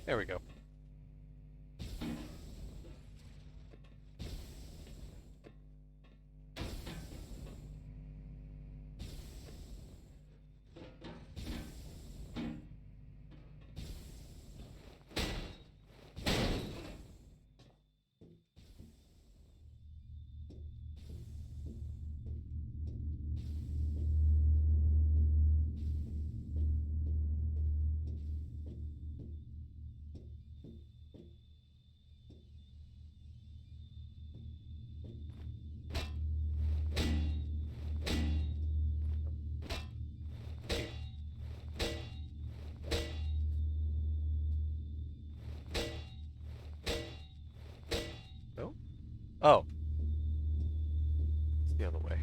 There we go. No? Oh. It's the other way.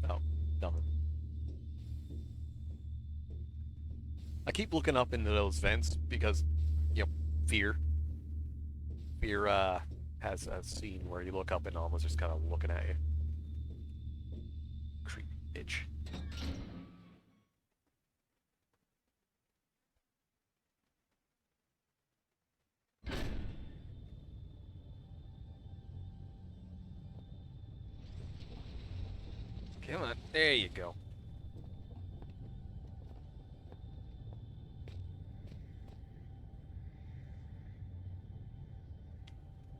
Oh, nothing. I keep looking up into those vents because, you know, fear. Fear has a scene where you look up and almost just kind of looking at you. Creepy bitch. Come on, there you go.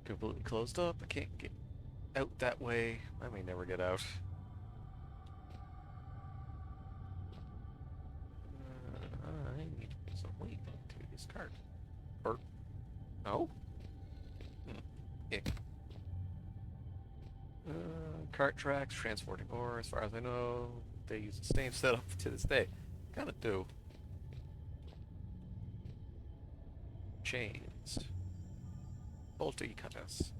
Completely closed up. I can't get out that way. I may never get out. I need some weight to discard. Or, no? Yeah. Cart tracks, transporting ore, as far as I know. They use the same setup to this day. Kinda do. Chains. Bolty cutters.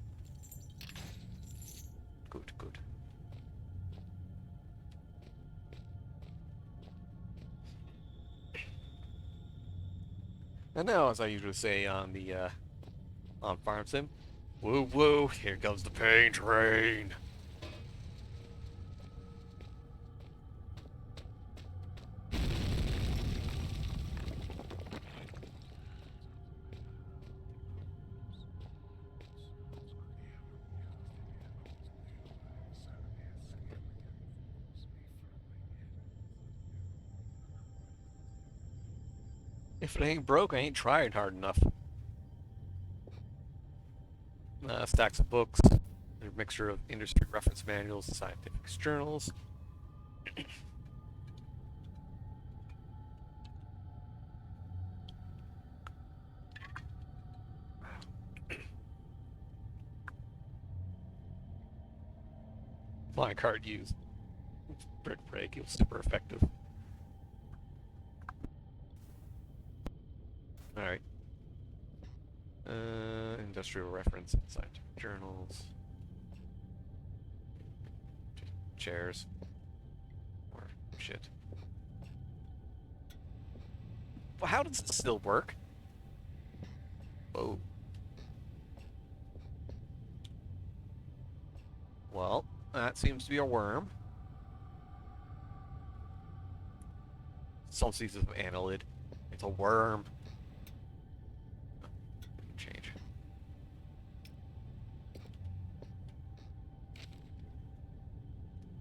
Good, good. And now, as I usually say on the, on Farm Sim, woo woo, here comes the pain train. If it ain't broke, I ain't trying hard enough. Stacks of books, a mixture of industry reference manuals and scientific journals. Flying card used. Brick break, it was super effective. Alright. Industrial reference and scientific journals. Chairs. Or shit. Well, how does it still work? Oh. Well, that seems to be a worm. Some species of annelid. It's a worm. Change.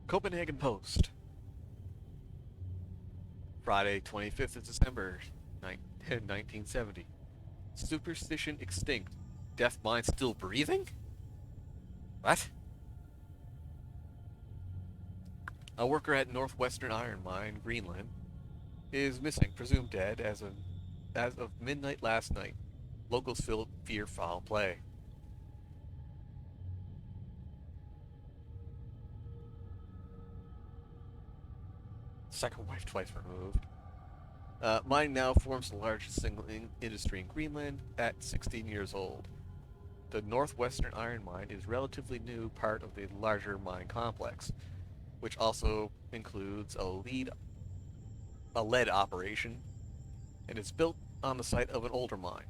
Copenhagen Post. Friday, 25th of December, 1970. Superstition extinct. Deaf mind still breathing? What? A worker at Northwestern Iron Mine, Greenland, is missing, presumed dead as of midnight last night. Locals fear foul play. Second wife twice removed. Mining now forms the largest single industry in Greenland at 16 years old. The Northwestern Iron Mine is a relatively new part of the larger mine complex, which also includes a lead operation, and is built on the site of an older mine,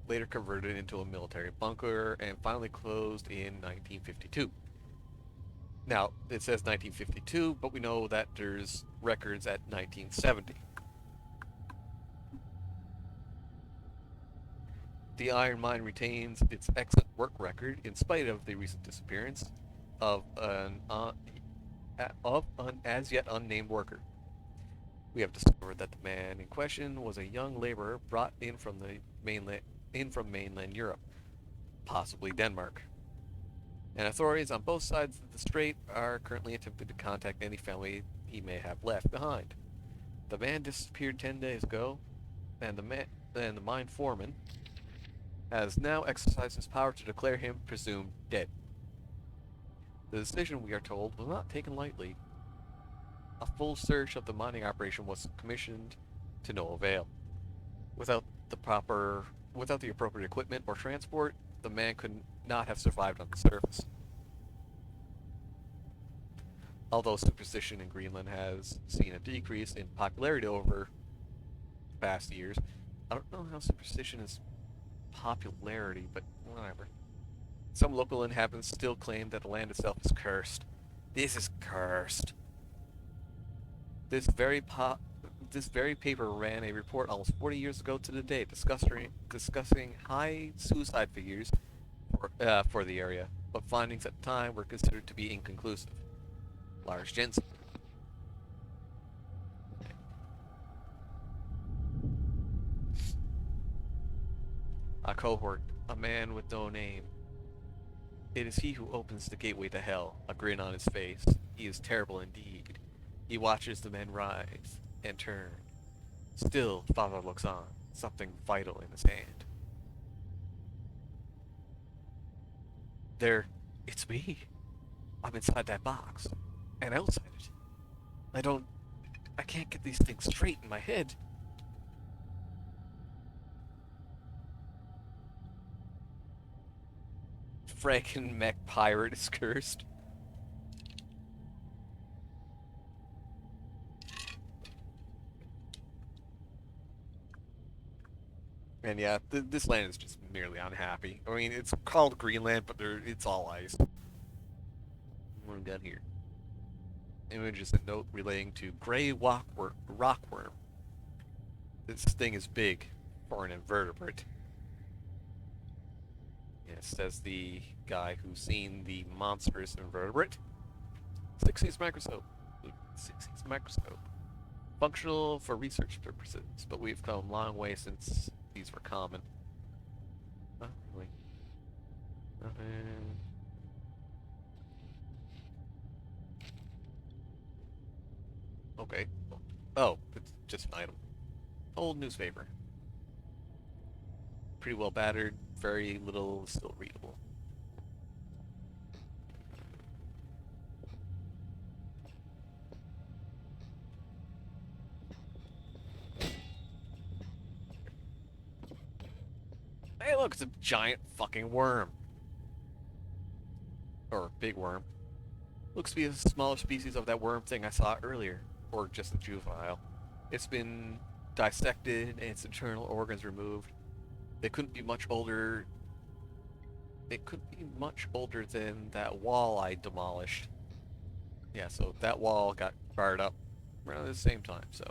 later converted into a military bunker, and finally closed in 1952. Now, it says 1952, but we know that there's records at 1970. The iron mine retains its excellent work record in spite of the recent disappearance of an as yet unnamed worker. We have discovered that the man in question was a young laborer brought in from mainland Europe, possibly Denmark. And authorities on both sides of the strait are currently attempting to contact any family he may have left behind. The man disappeared 10 days ago, and the mine foreman has now exercised his power to declare him presumed dead. The decision, we are told, was not taken lightly. A full search of the mining operation was commissioned to no avail. Without without the appropriate equipment or transport, the man could not have survived on the surface. Although superstition in Greenland has seen a decrease in popularity over past years, I don't know how superstition is popularity, but whatever. Some local inhabitants still claim that the land itself is cursed. This is cursed. This very paper ran a report almost 40 years ago to the day discussing high suicide figures for the area, but findings at the time were considered to be inconclusive. Lars Jensen. A cohort, a man with no name. It is he who opens the gateway to hell, a grin on his face. He is terrible indeed. He watches the men rise and turn. Still, Father looks on, something vital in his hand. There, it's me. I'm inside that box, and outside it. I can't get these things straight in my head. Franken mech pirate is cursed. And yeah, this land is just merely unhappy. I mean, it's called Greenland, but it's all ice. What do we got here? Image is a note relating to gray rockworm. This thing is big for an invertebrate. It says the guy who's seen the monstrous invertebrate. 60s microscope. 60s microscope. Functional for research purposes, but we've come a long way since these were common. Not really. Nothing. Okay. Oh, it's just an item. Old newspaper. Pretty well battered, very little still readable. Hey, look, it's a giant fucking worm. Or big worm. Looks to be a smaller species of that worm thing I saw earlier. Or just a juvenile. It's been dissected and its internal organs removed. It couldn't be much older. It could be much older than that wall I demolished. Yeah, so that wall got fired up around the same time, so.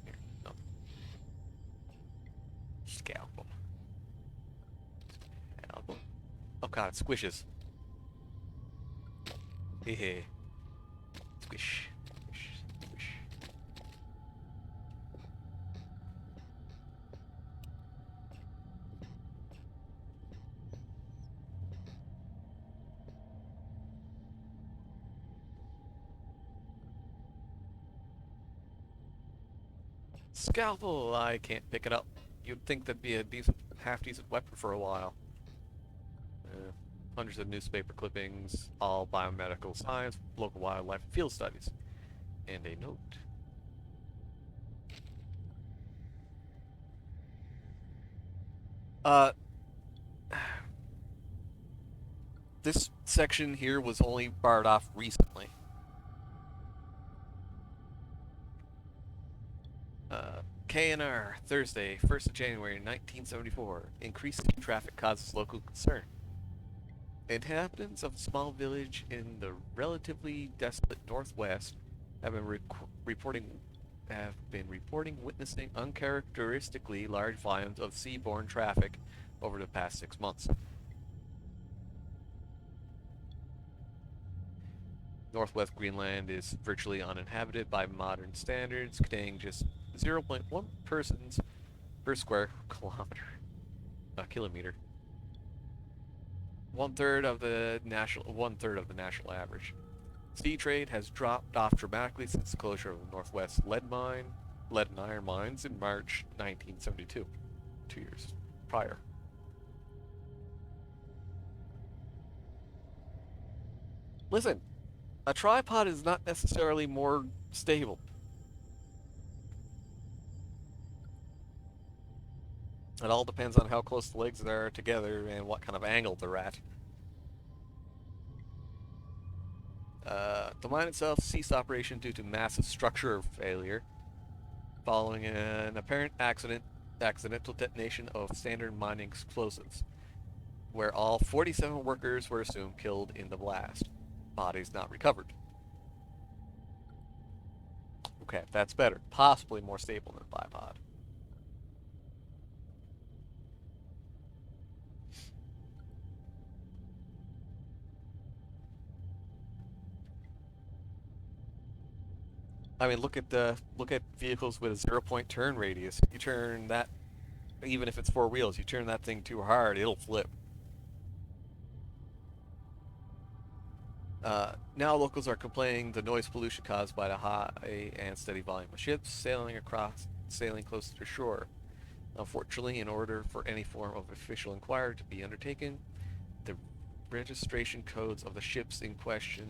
Here, no. Scalpel. Scalpel. Oh god, it squishes. Hehe. Squish. Squish. Squish. Scalpel! I can't pick it up. You'd think that'd be a half-decent weapon for a while. Hundreds of newspaper clippings, all biomedical science, local wildlife, field studies. And a note. Uh, this section here was only barred off recently. KNR, Thursday, 1st of January, 1974. Increased traffic causes local concern. Inhabitants of a small village in the relatively desolate northwest have been reporting witnessing uncharacteristically large volumes of seaborne traffic over the past 6 months. Northwest Greenland is virtually uninhabited by modern standards, containing just 0.1 persons per square kilometer. One third of the national average. Sea trade has dropped off dramatically since the closure of the Northwest lead and iron mines in March 1972, 2 years prior. Listen, a tripod is not necessarily more stable. It all depends on how close the legs are together and what kind of angle they're at. The mine itself ceased operation due to massive structural failure following an apparent accidental detonation of standard mining explosives, where all 47 workers were assumed killed in the blast. Bodies not recovered. Okay, that's better. Possibly more stable than a bipod. I mean, look at vehicles with a 0-point turn radius. You turn that, even if it's four wheels, you turn that thing too hard, it'll flip. Now locals are complaining the noise pollution caused by the high and steady volume of ships sailing close to the shore. Unfortunately, in order for any form of official inquiry to be undertaken, the registration codes of the ships in question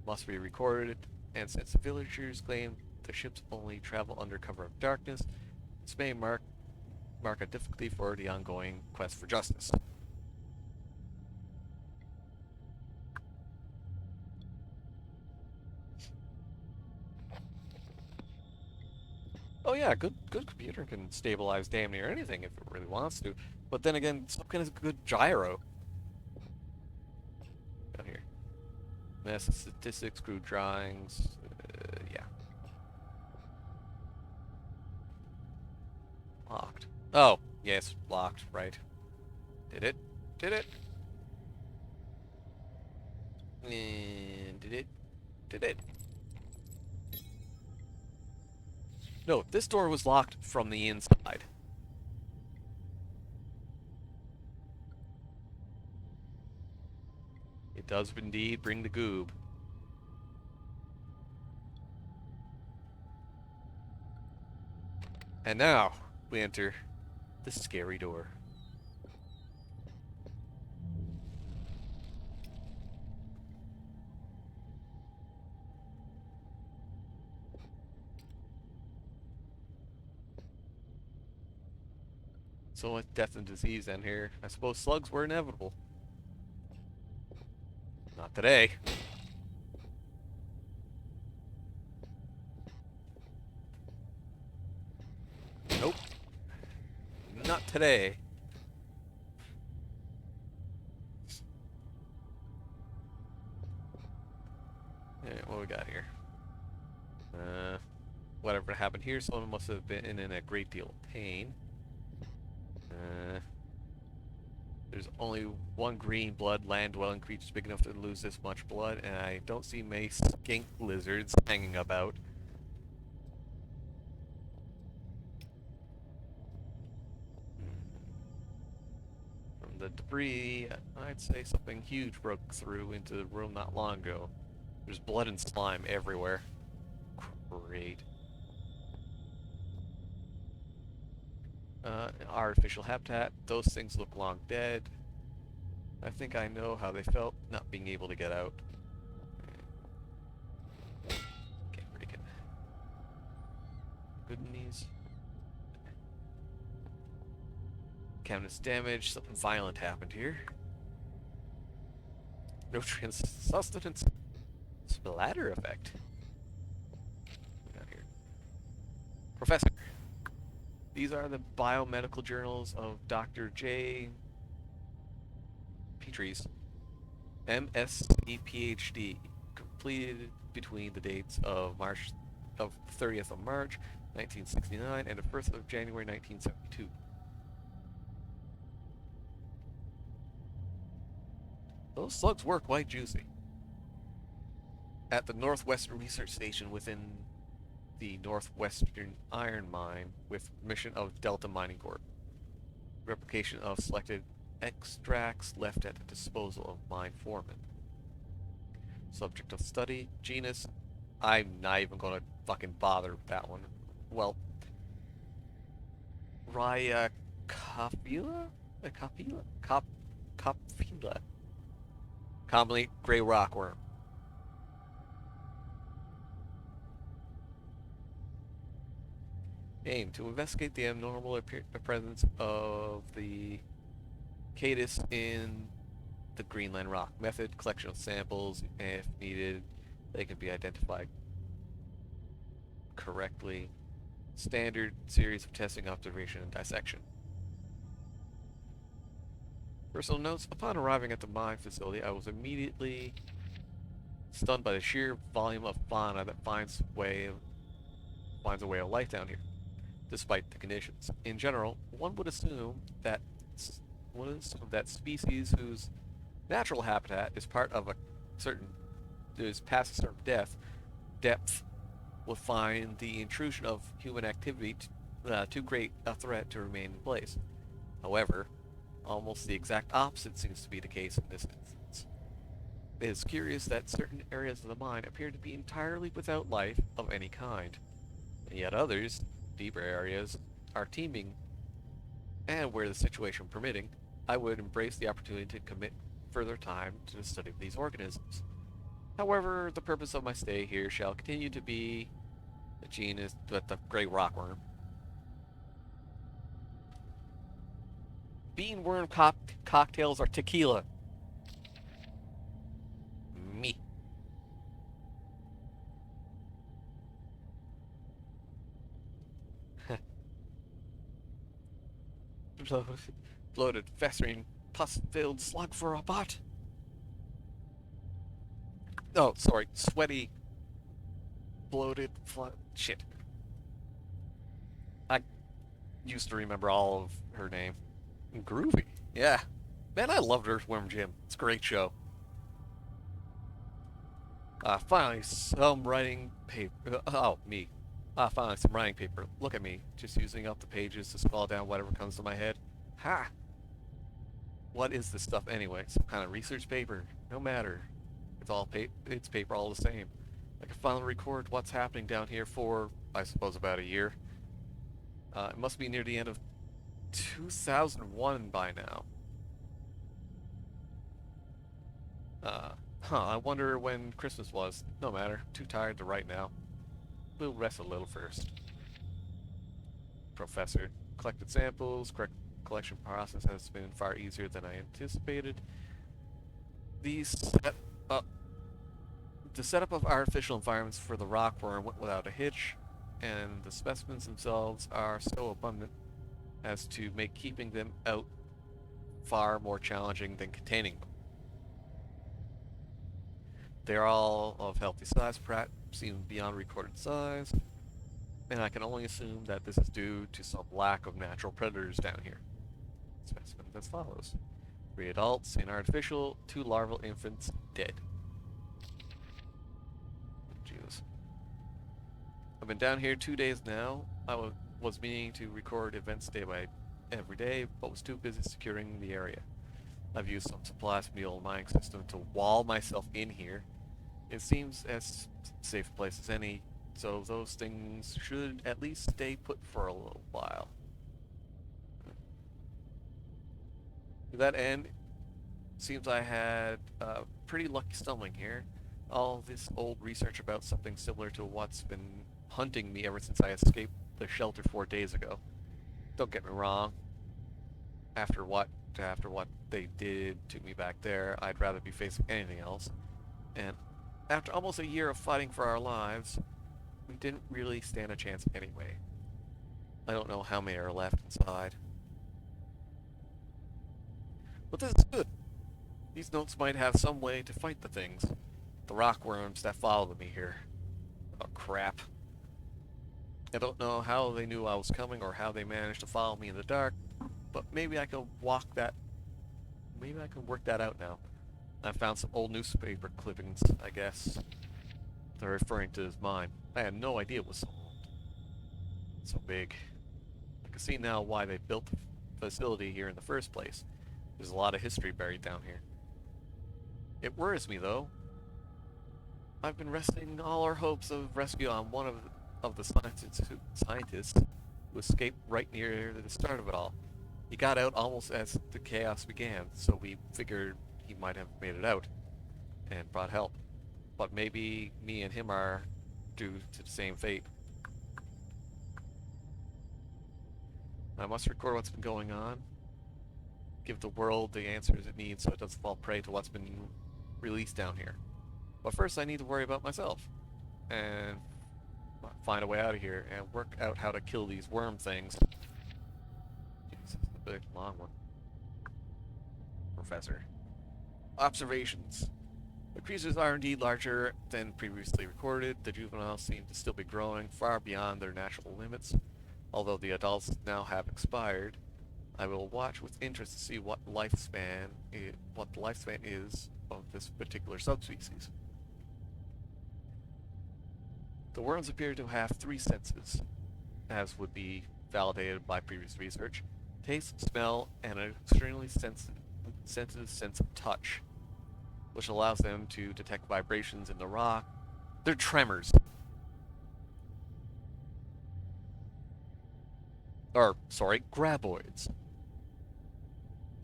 must be recorded, and since the villagers claim the ships only travel under cover of darkness, this may mark a difficulty for the ongoing quest for justice. Oh yeah, good computer can stabilize damn near anything if it really wants to. But then again, so can a good gyro. Down here. Mass statistics, crew drawings. Yeah. Locked. Oh, yes, locked, right. Did it? Did it? And did it? Did it? No, this door was locked from the inside. It does indeed bring the goob. And now, we enter the scary door. So much death and disease in here. I suppose slugs were inevitable. Not today. Nope. Not today. Alright, what we got here? Whatever happened here, someone must have been in a great deal of pain. There's only one green blood land-dwelling creature big enough to lose this much blood, and I don't see many skink lizards hanging about. From the debris, I'd say something huge broke through into the room not long ago. There's blood and slime everywhere. Great. Artificial habitat. Those things look long dead. I think I know how they felt not being able to get out. Can't break it. Good in these. Cabinets damaged. Something violent happened here. Nutrient sustenance. Splatter effect. What we got here? Professor. These are the biomedical journals of Dr. J. Petrie's. MSc PhD, completed between the dates of March of 30th of March 1969 and the 1st of January 1972. Those slugs were quite juicy. At the Northwestern Research Station within the Northwestern Iron Mine with permission of Delta Mining Corp. Replication of selected extracts left at the disposal of mine foreman. Subject of study, genus. I'm not even gonna fucking bother with that one. Well, Rhyacophylla? Acophylla? Cophylla. Commonly gray rockworm. Aim to investigate the abnormal presence of the Cadis in the Greenland rock. Method, collection of samples, and if needed, they can be identified correctly. Standard series of testing, observation, and dissection. Personal notes. Upon arriving at the mine facility, I was immediately stunned by the sheer volume of fauna that finds a way of life down here, despite the conditions. In general, one would assume that species whose natural habitat is part of a certain is past a certain depth will find the intrusion of human activity too great a threat to remain in place. However, almost the exact opposite seems to be the case in this instance. It is curious that certain areas of the mine appear to be entirely without life of any kind, and yet others, deeper areas, are teeming, and where the situation permitting, I would embrace the opportunity to commit further time to the study of these organisms. However, the purpose of my stay here shall continue to be the genus, the gray rockworm. Beanworm cocktails are tequila. Me. Bloated, festering, pus-filled slug for a bot. Oh, sorry, sweaty, bloated, shit. I used to remember all of her name. Groovy. Yeah. Man, I loved Earthworm Jim. It's a great show. Finally, some writing paper. Oh, me. Finally, some writing paper. Look at me, just using up the pages to scrawl down whatever comes to my head. Ha! What is this stuff anyway? Some kind of research paper? No matter. It's paper all the same. I can finally record what's happening down here for, I suppose, about a year. It must be near the end of 2001 by now. I wonder when Christmas was. No matter. Too tired to write now. We'll rest a little first. Professor. Collected samples. Collection process has been far easier than I anticipated. The setup of artificial environments for the rockworm went without a hitch, and the specimens themselves are so abundant as to make keeping them out far more challenging than containing them. They're all of healthy size, perhaps even beyond recorded size, and I can only assume that this is due to some lack of natural predators down here. Specimen as follows. 3 adults in artificial, 2 larval infants dead. Jesus. I've been down here 2 days now. I was meaning to record events every day, but was too busy securing the area. I've used some supplies from the old mining system to wall myself in here. It seems as safe a place as any, so those things should at least stay put for a little while. To that end, seems I had pretty lucky stumbling here. All this old research about something similar to what's been hunting me ever since I escaped the shelter 4 days ago. Don't get me wrong. After what they did to me back there, I'd rather be facing anything else. And after almost a year of fighting for our lives, we didn't really stand a chance anyway. I don't know how many are left inside. But this is good. These notes might have some way to fight the things. The rockworms that followed me here. Oh, crap. I don't know how they knew I was coming or how they managed to follow me in the dark, but maybe I can maybe I can work that out now. I found some old newspaper clippings, I guess. They're referring to his mine. I had no idea it was so big. I can see now why they built the facility here in the first place. There's a lot of history buried down here. It worries me, though. I've been resting all our hopes of rescue on one of the scientists who escaped right near the start of it all. He got out almost as the chaos began, so we figured he might have made it out and brought help. But maybe me and him are due to the same fate. I must record what's been going on, give the world the answers it needs so it doesn't fall prey to what's been released down here. But first I need to worry about myself and find a way out of here and work out how to kill these worm things. Jesus, a big long one. Professor. Observations. The creatures are indeed larger than previously recorded. The juveniles seem to still be growing far beyond their natural limits. Although the adults now have expired, I will watch with interest to see what the lifespan is of this particular subspecies. The worms appear to have 3 senses, as would be validated by previous research: taste, smell, and an extremely sensitive sense of touch, which allows them to detect vibrations in the rock. They're tremors. Sorry, graboids.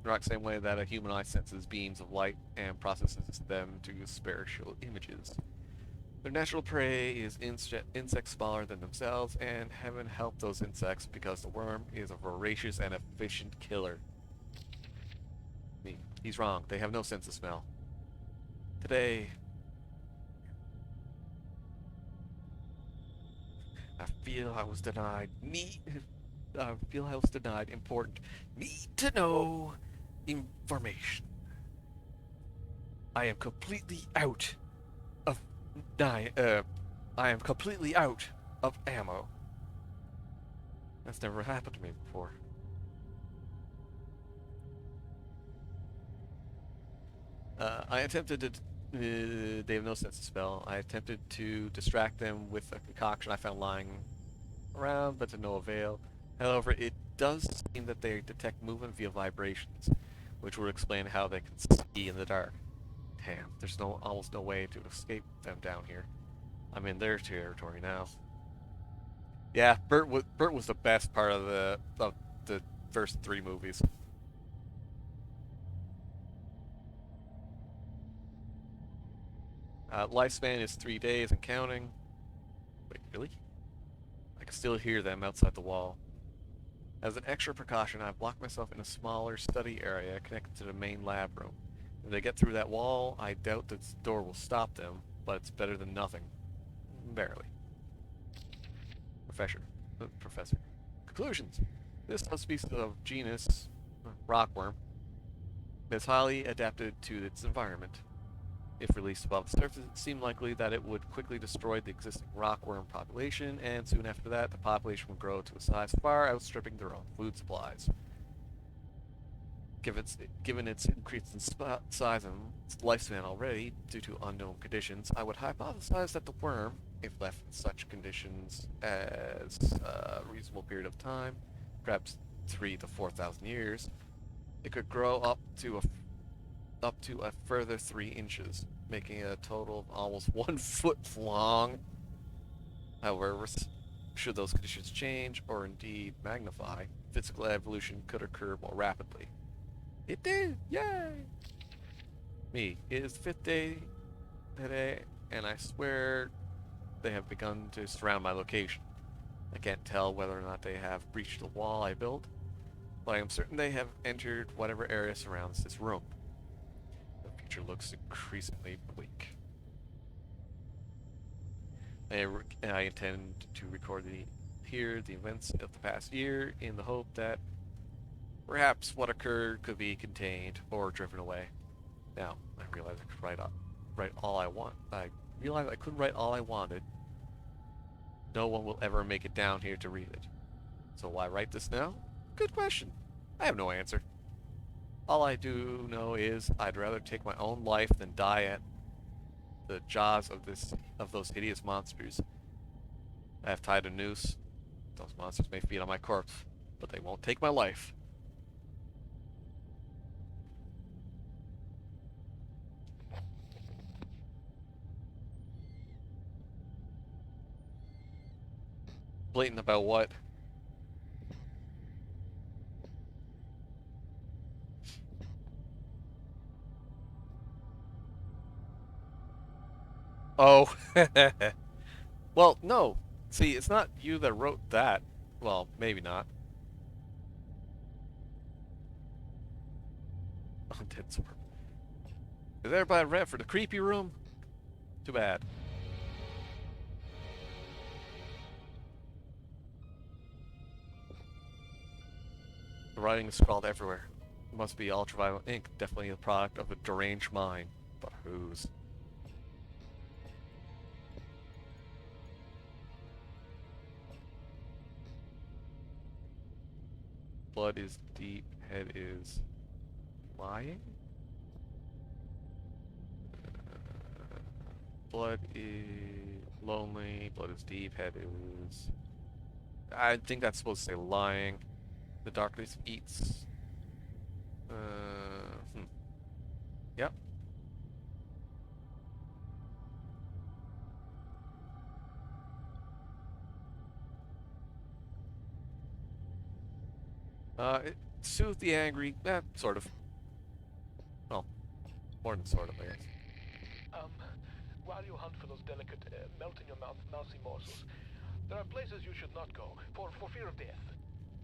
The rock same way that a human eye senses beams of light and processes them to spatial images. Their natural prey is insects smaller than themselves, and heaven help those insects because the worm is a voracious and efficient killer. He's wrong. They have no sense of smell. Today, I feel I was denied important need to know information. I am completely out of ammo. That's never happened to me before. I attempted to. They have no sense of smell. I attempted to distract them with a concoction I found lying around, but to no avail. However, it does seem that they detect movement via vibrations, which would explain how they can see in the dark. Damn, there's almost no way to escape them down here. I'm in their territory now. Yeah, Bert was the best part of the first 3 movies. Lifespan is 3 days and counting. Wait, really? I can still hear them outside the wall. As an extra precaution, I've locked myself in a smaller study area connected to the main lab room. If they get through that wall, I doubt that the door will stop them, but it's better than nothing. Barely. Professor. Conclusions. This subspecies of genus, rockworm, is highly adapted to its environment. If released above the surface, it seemed likely that it would quickly destroy the existing rockworm population, and soon after that, the population would grow to a size far outstripping their own food supplies. Given its increase in size and lifespan already, due to unknown conditions, I would hypothesize that the worm, if left in such conditions as a reasonable period of time, perhaps 3,000 to 4,000 years, it could grow up to a further 3 inches, making a total of almost 1 foot long. However, should those conditions change, or indeed magnify, physical evolution could occur more rapidly. It did! Yay! It is the 5th day today, and I swear they have begun to surround my location. I can't tell whether or not they have breached the wall I built, but I am certain they have entered whatever area surrounds this room. The future looks increasingly bleak. I intend to record the events of the past year in the hope that perhaps what occurred could be contained or driven away. Now, I realize I could write all I want. I realize I could write all I wanted. No one will ever make it down here to read it. So why write this now? Good question. I have no answer. All I do know is I'd rather take my own life than die at the jaws of those hideous monsters. I have tied a noose. Those monsters may feed on my corpse, but they won't take my life. Blatant about what? Oh. Well, no. See, it's not you that wrote that. Well, maybe not. Undead sword. Is everybody ready for the creepy room? Too bad. The writing is scrawled everywhere. It must be ultraviolet ink, definitely the product of a deranged mind. But whose? Blood is deep, head is lying? Blood is lonely, blood is deep, head is... I think that's supposed to say lying. The darkness eats. Yep. It soothed the angry. Sort of. Well, more than sort of, I guess. While you hunt for those delicate, melt-in-your-mouth mousy morsels, there are places you should not go, for fear of death.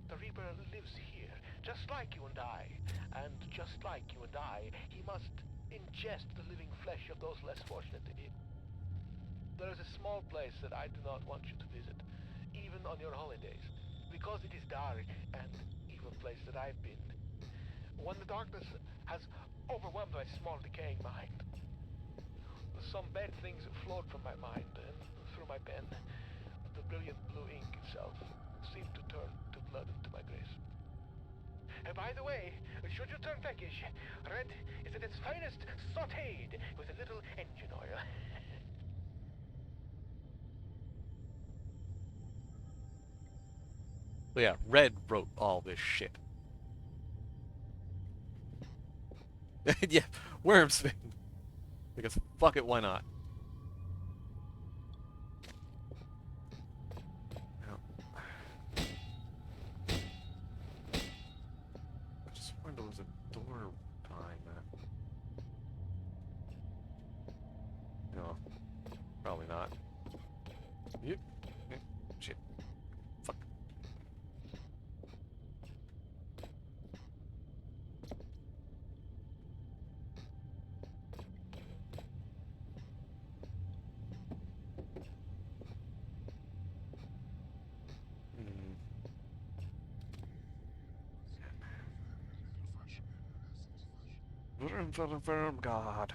The Reaper lives here, just like you and I. And just like you and I, he must ingest the living flesh of those less fortunate than him. There is a small place that I do not want you to visit, even on your holidays, because it is dark and evil place that I've been. When the darkness has overwhelmed my small decaying mind, some bad things flowed from my mind and through my pen. The brilliant blue ink itself seemed to turn to blood into my grace. And by the way, should you turn peckish, red is at its finest sautéed with a little engine oil. But yeah, Red wrote all this shit. Yeah, Wormsman. Because fuck it, why not? I just wonder there was a door behind that. No, probably not. Yep. Shit. Fuck. God.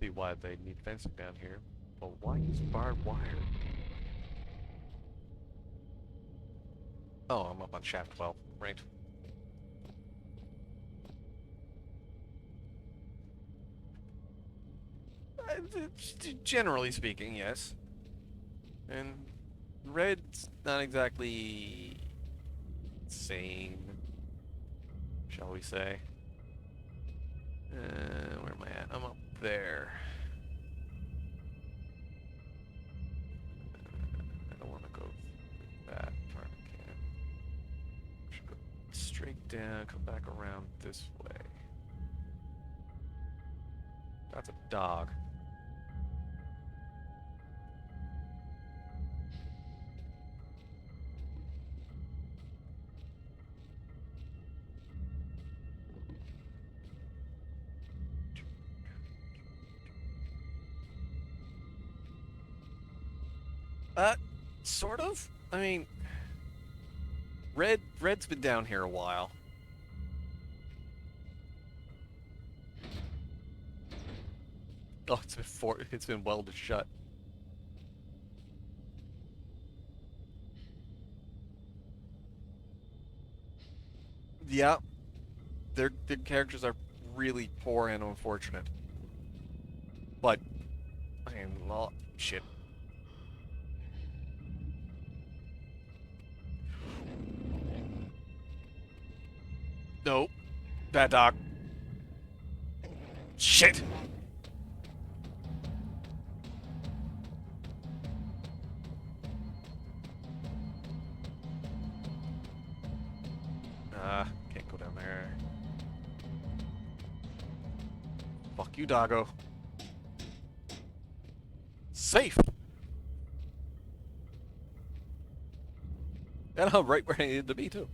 See why they need fencing down here. But why use barbed wire? Oh, I'm up on shaft 12. Right. Generally speaking, yes. And Red's not exactly sane, shall we say. Where am I at? I'm up there. I don't want to go that far. I can't. I should go straight down, come back around this way. That's a dog. Sort of. I mean, Red's been down here a while. Oh, it's been welded shut. Yeah, their characters are really poor and unfortunate. But, I mean, well, shit. Nope. Bad dog. Shit! Can't go down there. Fuck you, doggo. Safe! And I'm right where I needed to be, too.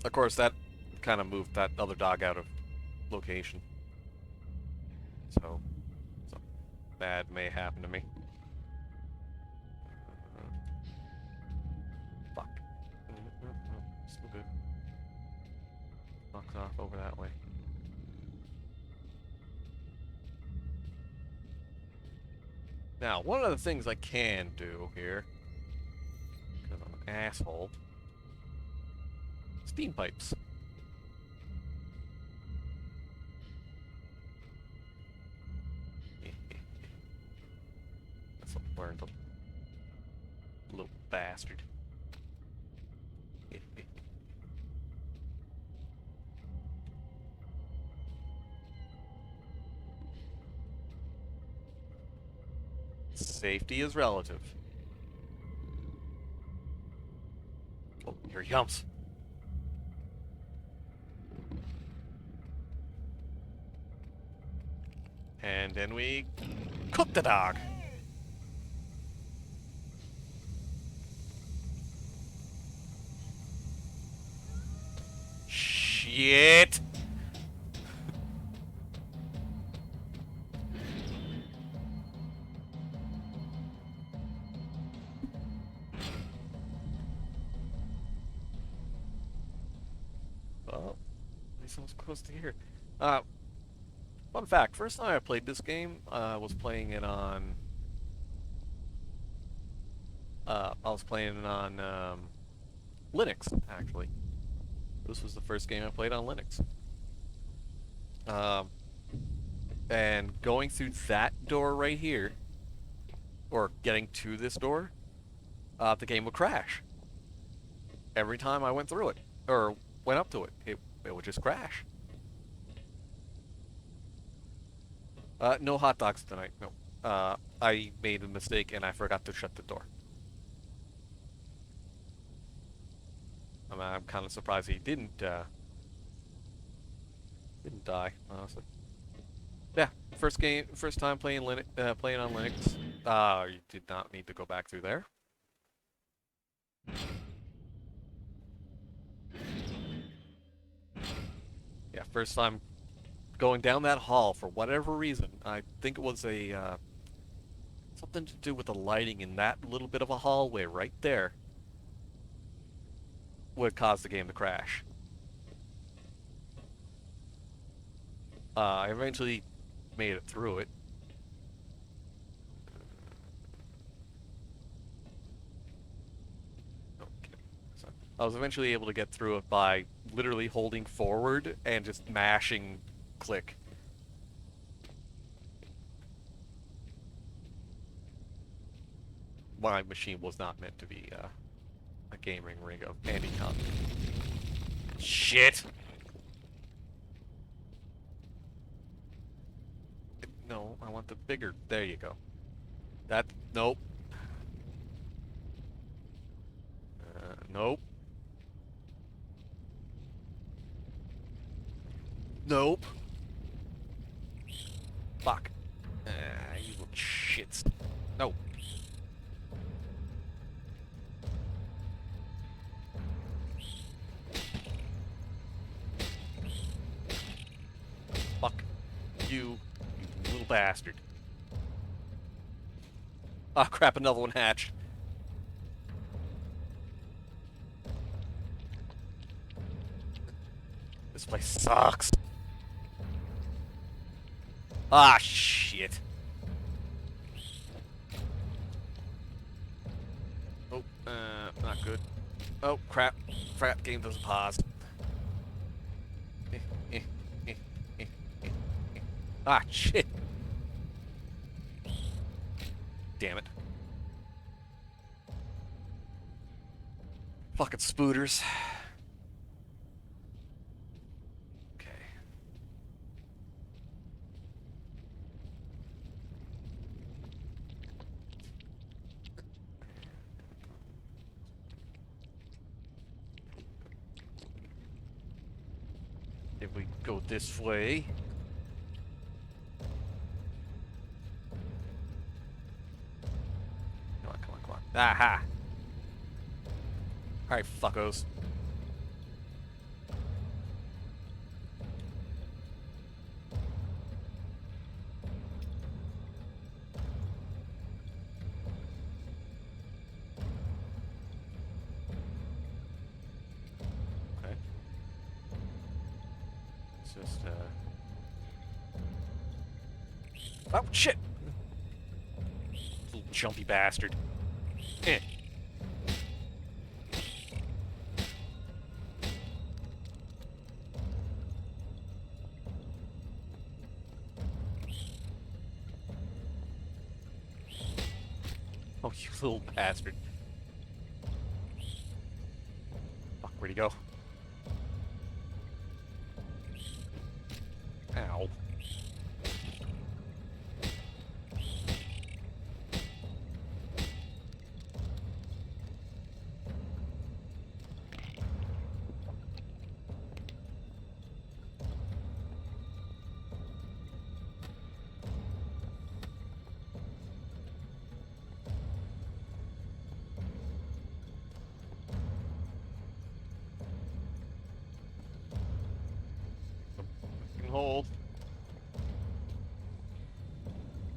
Of course, that kind of moved that other dog out of location. So, something bad may happen to me. Fuck. Still good. Knocks off over that way. Now, one of the things I can do here, because I'm an asshole, steam pipes. That's what I learned, a little bastard. Safety is relative. Oh, here he comes. And then we cook the dog. Shit. Well, at least I was close to here. Fun fact, first time I played this game, I was playing it on Linux, actually. This was the first game I played on Linux. And going through that door right here, or getting to this door, the game would crash. Every time I went through it, or went up to it, it would just crash. No hot dogs tonight, no. I made a mistake and I forgot to shut the door. I'm kind of surprised he didn't die, honestly. Yeah, first time playing playing on Linux. You did not need to go back through there. Yeah, first time going down that hall for whatever reason. I think it was a something to do with the lighting in that little bit of a hallway right there would cause the game to crash. I eventually made it through it. Okay. So I was eventually able to get through it by literally holding forward and just mashing click. My machine was not meant to be a gaming ring of any kind. Shit! No, I want the bigger. There you go. That... Nope. Nope. Nope. Fuck. You little shits. No. Fuck. You little bastard. Ah, crap, another one hatched. This place sucks. Ah, shit. Oh, not good. Oh, crap. Crap, game doesn't pause. Ah, shit. Damn it. Fucking spooters. Okay. If we go this way. Come on, come on, come on. Aha! Alright, fuckos. Okay. It's just, oh, shit! Little jumpy bastard. Eh. Oh, you little bastard. Fuck, where'd he go? Ow. Hold.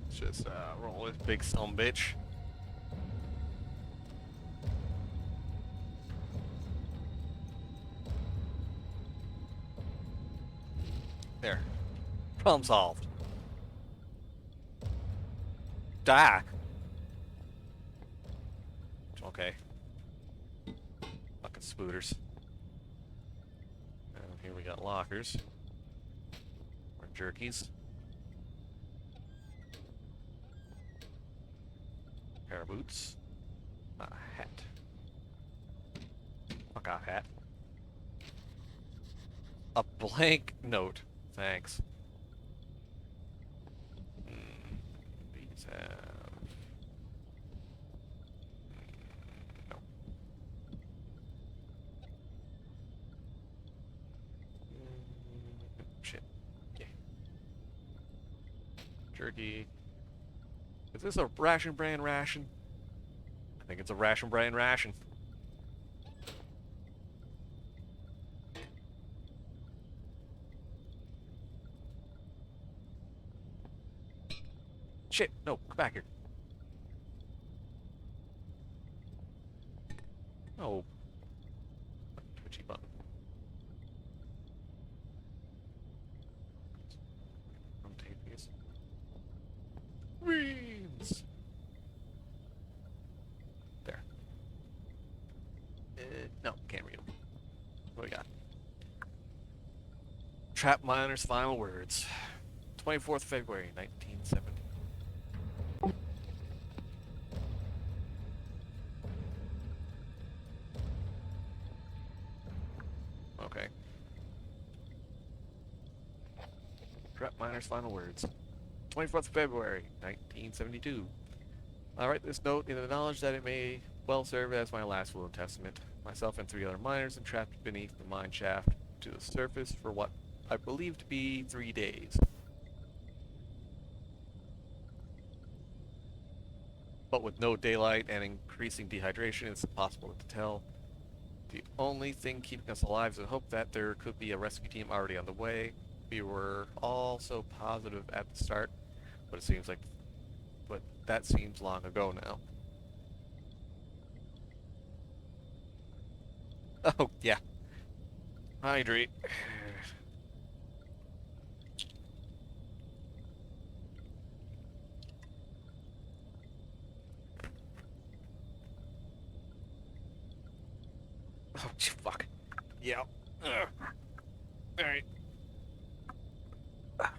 Let's just roll this big sumbitch. There. Problem solved. Die. Okay. Fucking spooters. And here we got lockers. Jerkies. Pair of boots. A hat. Fuck off, hat. A blank note. Thanks. These have... No. Shit. Yeah. Jerky. Is this a ration brand ration? I think it's a ration brand ration. Shit, no, come back here. Oh. Twitchy button. Rotate these. Reams! There. No, can't read them. What do we got? Trap Miner's final words. 24th February, 1970. Okay. Trap Miner's final words. 24th February, 1972. I write this note in the knowledge that it may well serve as my last will and testament. Myself and 3 other miners entrapped beneath the mine shaft to the surface for what I believe to be 3 days. But with no daylight and increasing dehydration, it's impossible to tell. The only thing keeping us alive is the hope that there could be a rescue team already on the way. We were all so positive at the start, but that seems long ago now. Oh, yeah. Hydrate. Oh, fuck. Yeah. Alright. Fuck.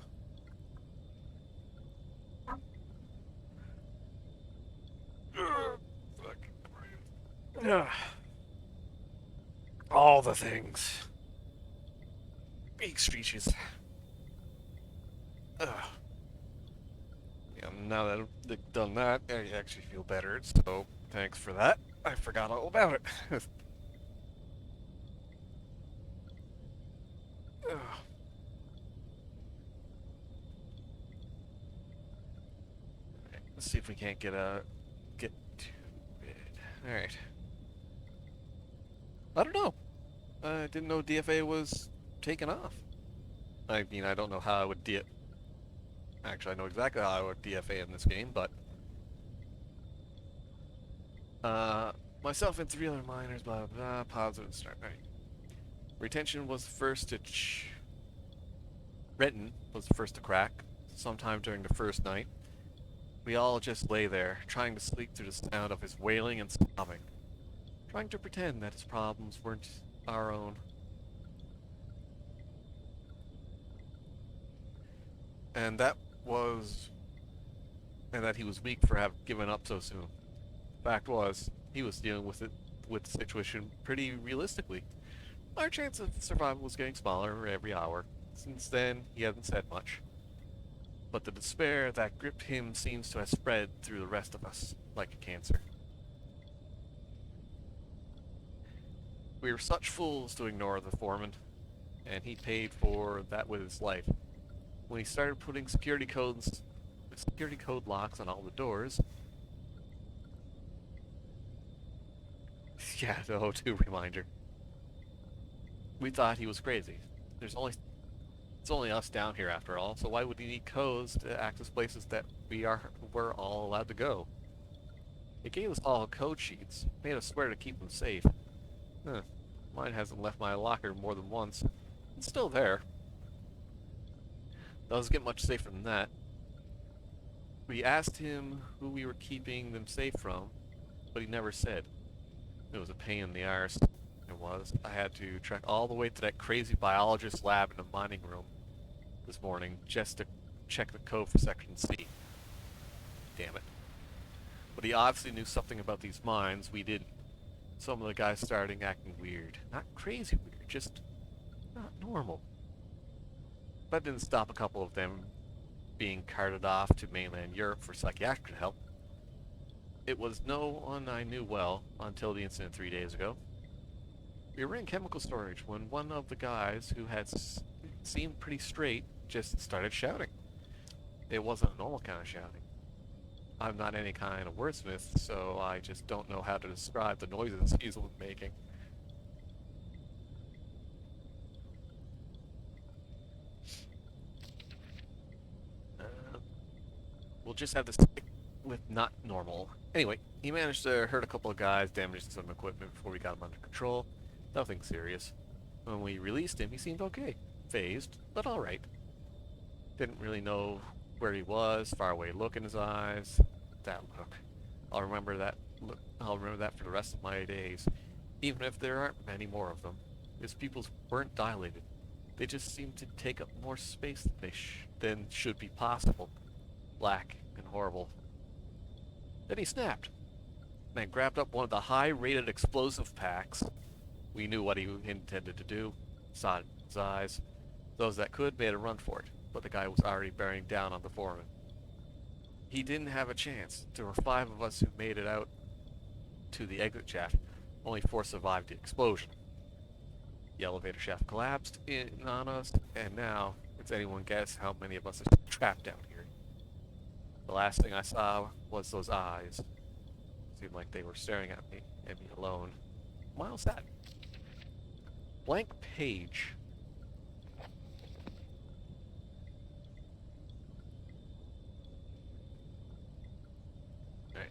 All the things. Big stretches. Yeah, now that I've done that, I actually feel better, so thanks for that. I forgot all about it. Let's see if we can't get to bed. Alright. I don't know. I didn't know DFA was taken off. I mean, I don't know how I would Actually, I know exactly how I would DFA in this game, but myself and 3 other miners, blah blah blah. Positive start. Right. Retention was the first to Written was the first to crack. Sometime during the first night, we all just lay there, trying to sleep through the sound of his wailing and sobbing, trying to pretend that his problems weren't our own. And that was and that he was weak for having given up so soon. Fact was, he was dealing with the situation pretty realistically. Our chance of survival was getting smaller every hour. Since then, he hadn't said much. But the despair that gripped him seems to have spread through the rest of us, like a cancer. We were such fools to ignore the foreman, and he paid for that with his life. When he started putting security code locks on all the doors. Yeah, the O2 reminder. We thought he was crazy. It's only us down here after all, so why would he need codes to access places that we're all allowed to go? It gave us all code sheets, made us swear to keep them safe. Huh. Mine hasn't left my locker more than once. It's still there. Doesn't get much safer than that. We asked him who we were keeping them safe from, but he never said. It was a pain in the arse. It was. I had to trek all the way to that crazy biologist lab in the mining room this morning just to check the code for Section C. Damn it. But he obviously knew something about these mines we didn't. Some of the guys started acting weird. Not crazy weird, just not normal. That didn't stop a couple of them being carted off to mainland Europe for psychiatric help. It was no one I knew well until the incident 3 days ago. We were in chemical storage when one of the guys who had seemed pretty straight just started shouting. It wasn't a normal kind of shouting. I'm not any kind of wordsmith, so I just don't know how to describe the noises he was making. We'll just have to stick with not normal. Anyway, he managed to hurt a couple of guys, damage some equipment before we got him under control. Nothing serious. When we released him, he seemed okay. Phased, but alright. Didn't really know where he was, far away look in his eyes. That look. I'll remember that for the rest of my days, even if there aren't many more of them. His pupils weren't dilated. They just seemed to take up more space than should be possible. Black and horrible. Then he snapped, and grabbed up one of the high-rated explosive packs. We knew what he intended to do. Saw it in his eyes. Those that could made a run for it, but the guy was already bearing down on the foreman. he didn't have a chance. There were 5 of us who made it out to the exit shaft. Only 4 survived the explosion. The elevator shaft collapsed in on us, and now, it's anyone guess how many of us are trapped down here. The last thing I saw was those eyes. Seemed like they were staring at me alone. Miles that. Blank page. Alright.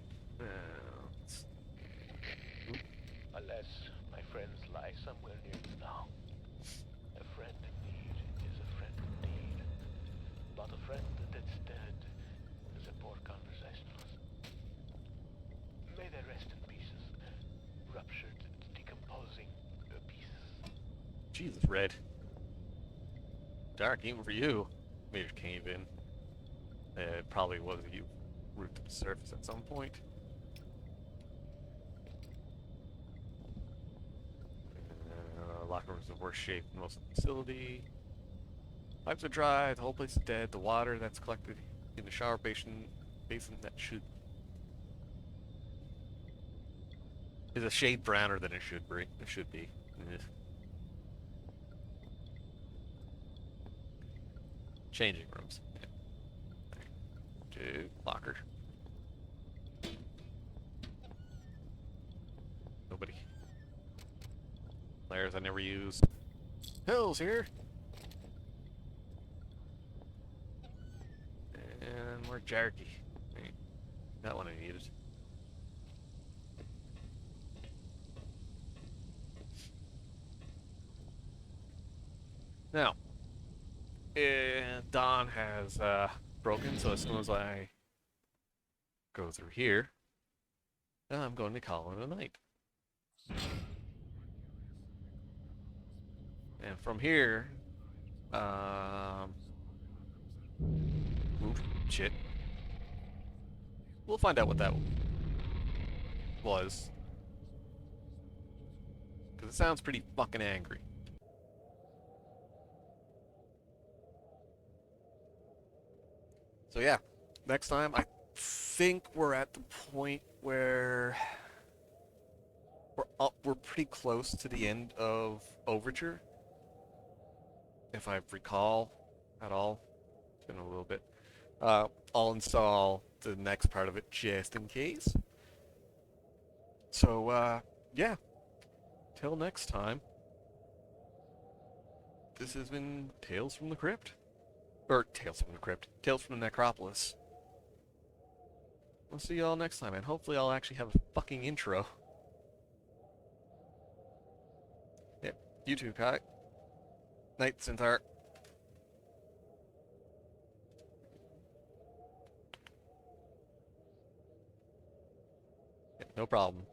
Unless my friends lie somewhere near you now. A friend in need is a friend indeed. But a friend that's dead is a poor conversationalist. May they rest in pieces, ruptured, decomposing pieces. Jesus, Red. Dark, even for you. Major cave in. It probably was you root to the surface at some point. Locker rooms in worse shape than most of the facility. Pipes are dry, the whole place is dead. The water that's collected in the shower basin that is a shade browner than it should be. Eh. Changing rooms. Yeah. Locker. Nobody. Flares I never use. Hills here. And more jerky. Right. That one I needed. Now, dawn has broken, so as soon as I go through here, I'm going to call it a night. And from here, oof, shit. We'll find out what that was. Because it sounds pretty fucking angry. So yeah, next time I think we're at the point where we're pretty close to the end of Overture. If I recall at all. It's been a little bit. I'll install the next part of it just in case. So, yeah. Till next time. This has been Tales from the Crypt. Or, Tales from the Crypt. Tales from the Necropolis. We'll see y'all next time, and hopefully I'll actually have a fucking intro. Yep. You too, Kai. Night, Centaur. Yep, no problem.